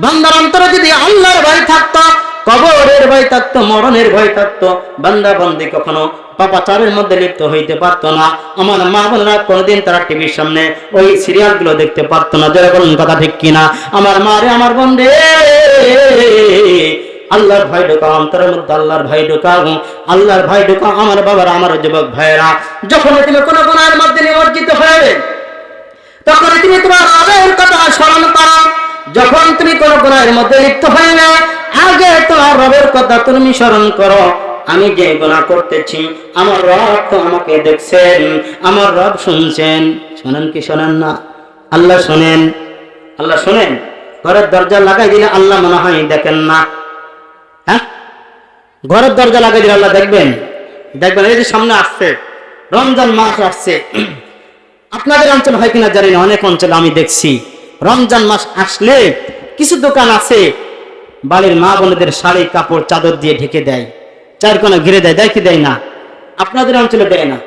বান্দার অন্তরে যদি আল্লাহর ভয় থাকতো, কবরের ভয় থাকতো, মরণের ভয় থাকতো, বান্দা বান্দি কখনো পাপাচারের মধ্যে লিপ্ত হইতে পারতো না। আমার মা বোনেরা কোনোদিন তারা টিভির সামনে ওই সিরিয়াল গুলো দেখতে পারতো না। যারা বলেন কথা ঠিক কিনা? আমার মা রে, আমার বোন রে, আল্লাহর ভয় ঢোকাও অন্তরের মধ্যে, আল্লাহর ভয় ঢোকাও, আল্লাহর ভয় ঢোকাও। আমার বাবার, আমার যুবক ভাইয়েরা, যখন তুমি কোনো গুনাহের মধ্যে নিমজ্জিত হয়ে, তখন তুমি তোমার রবের কথা স্মরণ করো। যখন তুমি কোন গুনাহের মধ্যে লিপ্ত হইবে, আগে তোমার রবের কথা তুমি স্মরণ করো। আমি যে গুনাহ করতেছি, আমার রব তো আমাকে দেখছেন, আমার রব শুনছেন। শোনেন কি শোনেন না? আল্লাহ শোনেন, আল্লাহ শোনেন। ঘরের দরজা লাগাই দিলে আল্লাহ মনে হয় দেখেন না? হ্যাঁ, ঘরের দরজা লাগাই দিলে আল্লাহ দেখবেন? দেখবেন। এই যে সামনে আসছে রমজান মাস আসছে, আপনাদের অঞ্চল হয় কিনা জানি না, অনেক অঞ্চলে আমি দেখছি রমজান মাস আসলে কিছু দোকান আছে বাড়ির মা বোনদের শাড়ি কাপড় চাদর দিয়ে ঢেকে দেয়, চারকোনা ঘিরে দেয়। দেয় কি দেয় না? আপনাদের অঞ্চলে দেয় না?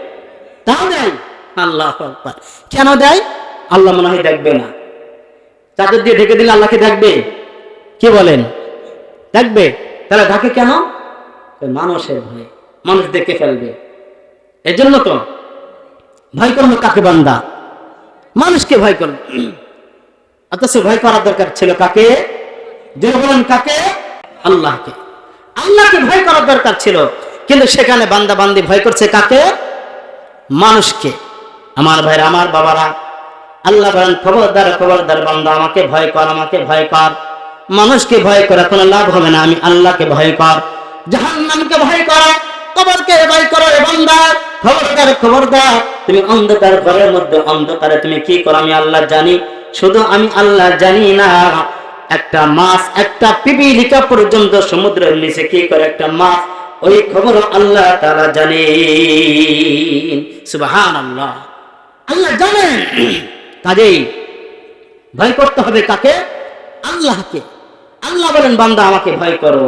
তাও দেয়। আল্লাহ আকবার। কেন দেয়? আল্লাহ মনে হয় দেখবে না। চাদর দিয়ে ঢেকে দিলে আল্লাহকে দেখবে? কি বলেন? দেখবে। তাহলে ঢাকে কেন? মানুষের ভয়, মানুষ দেখে ফেলবে। এজন্য তো ভয় করলো কাকে? বান্দা মানুষকে ভয় করলো। অথচ ভয় করার দরকার ছিল কাকে? যে বলেন কাকে? আল্লাহকে। আল্লাহকে ভয় করার দরকার ছিল, কিন্তু সেখানে বান্দা বান্দি ভয় করছে কাকে? মানুষকে। আমার ভাইরা, আমার বাবারা, আল্লাহ বলেন খবরদার খবরদার বান্দা আমাকে ভয় কর, আমাকে ভয় কর। মানুষকে ভয় করে কোনো লাভ হবে না, আমি আল্লাহকে ভয় কর। জাহান্নামকে ভয় কর, কবরকে ভয় করো। এ বান্দা খবরদার খবরদার, তুমি অন্ধকার ঘরের মধ্যে অন্ধকারে তুমি কি করো আমি আল্লাহ জানি। শুধু আমি আল্লাহ জানি না, একটা মাছ, একটা পিপিলিকা পর্যন্ত সমুদ্রের নিচে কি করে একটা মাছ, ওই খবর আল্লাহ তাআলা জানেন। সুবহানাল্লাহ, আল্লাহ জানেন। কাজেই ভয় করতে হবে কাকে? আল্লাহকে। আল্লাহ বলেন বান্দা আমাকে ভয় করো,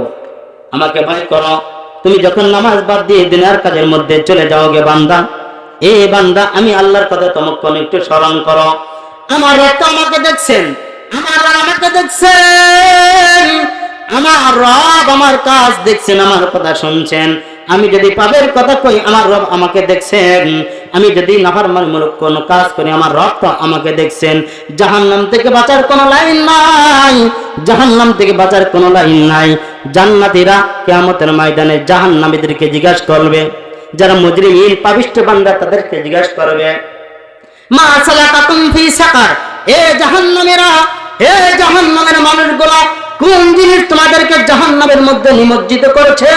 আমাকে ভয় করো। তুমি যখন নামাজ বাদ দিয়ে দিনের কাজের মধ্যে চলে যাও গে বান্দা, এ বান্দা আমি আল্লাহর কথা তোমাকে একটু স্মরণ করো। আমার রব তো আমাকে দেখছেন, আমার রব আমাকে দেখছেন, আমার রব আমার কাজ দেখছেন, আমার কথা শুনছেন। আমি যদি পাপের কথা কই, আমার রব আমাকে দেখছেন। আমি যদি নাফরমানিমূলক কোন কাজ করি, আমার রব তো আমাকে দেখছেন। জাহান্নাম থেকে বাঁচার কোনো লাইন নাই, জাহান্নাম থেকে বাঁচার কোনো লাইন নাই। জান্নাতীরা কিয়ামতের ময়দানে জাহান্নামীদেরকে জিজ্ঞাসা করবে, যারা মুজরিমিন পাপিষ্ঠ বান্দা তাদেরকে জিজ্ঞাসা করবে, মা সালাকাকুম ফি সাকার, এ জাহান্নামীরা, এ জাহান্নামের মানুষগুলা, কোন জিনিস তোমাদেরকে জাহান্নামের মধ্যে নিমজ্জিত করেছে?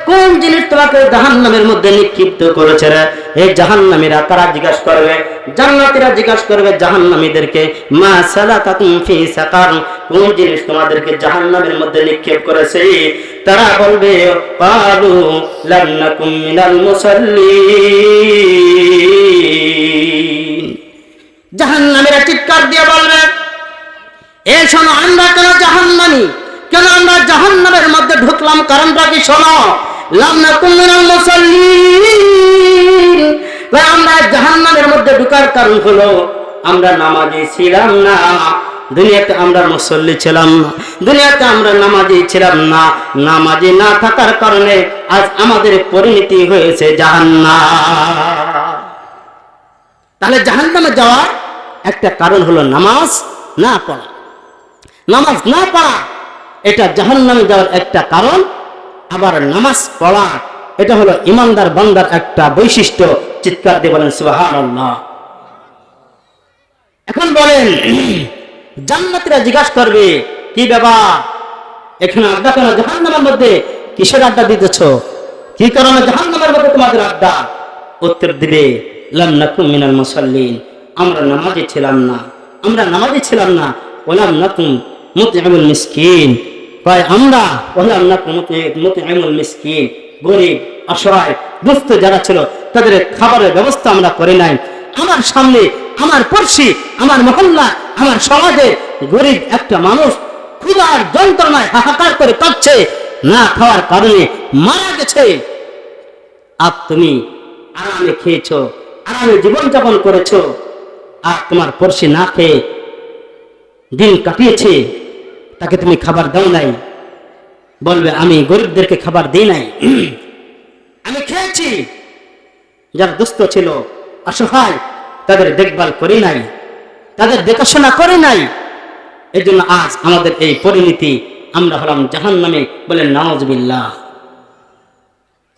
কোন জিনিস তোমাকে জাহান্নামের মধ্যে নিক্ষিপ্ত করেছে রে? এই জাহান্নামীরা তারা জিজ্ঞাসা করবে, জান্নাতীরা জিজ্ঞাসা করবে জাহান্নামীদেরকে, মা সালাকাকুম ফি সাকার, কোন জিনিস তোমাদেরকে জাহান্নামের মধ্যে নিক্ষেপ করেছে? তারা বলবে, ক্বালু লাম নাকুম মিনাল মুসাল্লিন। জাহান্নামীরা চিৎকার দিয়ে বলবে, এ শোনো, আমরা কেন জাহান্নামী, কেন আমরা জাহান্নামের মধ্যে ঢুকলাম? কারণটা কি? শোনো, লাম নাকুম মিনাল মুসাল্লিন, আমরা জাহান্নামের মধ্যে ঢোকার কারণ হলো আমরা নামাজি ছিলাম না। দুনিয়াতে আমরা মুসল্লি ছিলাম না, দুনিয়াতে আমরা নামাজি ছিলাম না। নামাজি না থাকার কারণে আজ আমাদের পরিণতি হয়েছে জাহান্নাম। তাহলে জাহান্নামে যাওয়ার একটা কারণ হলো নামাজ না পড়া। নামাজ না পড়া এটা জাহান্নামে যাওয়ার একটা কারণ। আবার নামাজ পড়া এটা হলো ইমানদার বান্দার একটা বৈশিষ্ট্য। চিৎকার দিয়ে বলেন সুবহানাল্লাহ। এখন বলেন, জান্নাতীরা জিজ্ঞাসা করবে, কি ব্যাপার এখানে আড্ডা কেন? জাহান্নামের মধ্যে কিসের আড্ডা দিতেছ? কি কারণে জাহান্নামের মধ্যে তোমাদের আড্ডা? উত্তর দিবে, লাম নাকুম মিনাল মুসাল্লিন, আমরা নামাজি ছিলাম না, আমরা নামাজি ছিলাম না। ওয়ালাম নাকুম মুতইমুল মিসকিন, তাই আমরা ওয়ালাম নাকুম মুতইমুল মিসকিন, গরিব অসহায় দুস্থ যারা ছিল তাদের খাবারের ব্যবস্থা আমরা করি নাই। আমার সামনে, আমার পড়শি, আমার মহল্লা, আমার সমাজে গরিব একটা মানুষ ক্ষুধার যন্ত্রণায় হাহাকার করে কাঁদছে, না খাওয়ার কারণে মারা গেছে। আর তুমি আরামে খেয়েছো, আরামে জীবনযাপন করেছো, আর তোমার পড়শি না খেয়ে দিন কাটিয়েছে, তাকে তুমি খাবার দাও নাই। বলবে, আমি গরিবদেরকে খাবার দিই নাই, আমি খেয়েছি। যারা দুস্থ ছিল, অসহায়, তাদের দেখভাল করি নাই, তাদের দেখাশোনা করে নাই। এই জন্য আজ আমাদের এই পরিণতি, আমরা হলাম জাহান্নামে। বলেন নাউজুবিল্লাহ।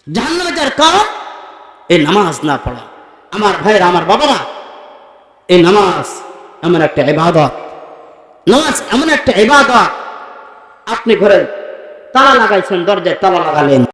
জাহান্নামে যার কারণ এই নামাজ না পড়া। আমার ভাইরা, আমার বাবারা, এই নামাজ এমন একটা ইবাদত, নামাজ এমন একটা ইবাদত, আপনি ঘরে তালা লাগাইছেন, দরজায় তালা লাগালেন,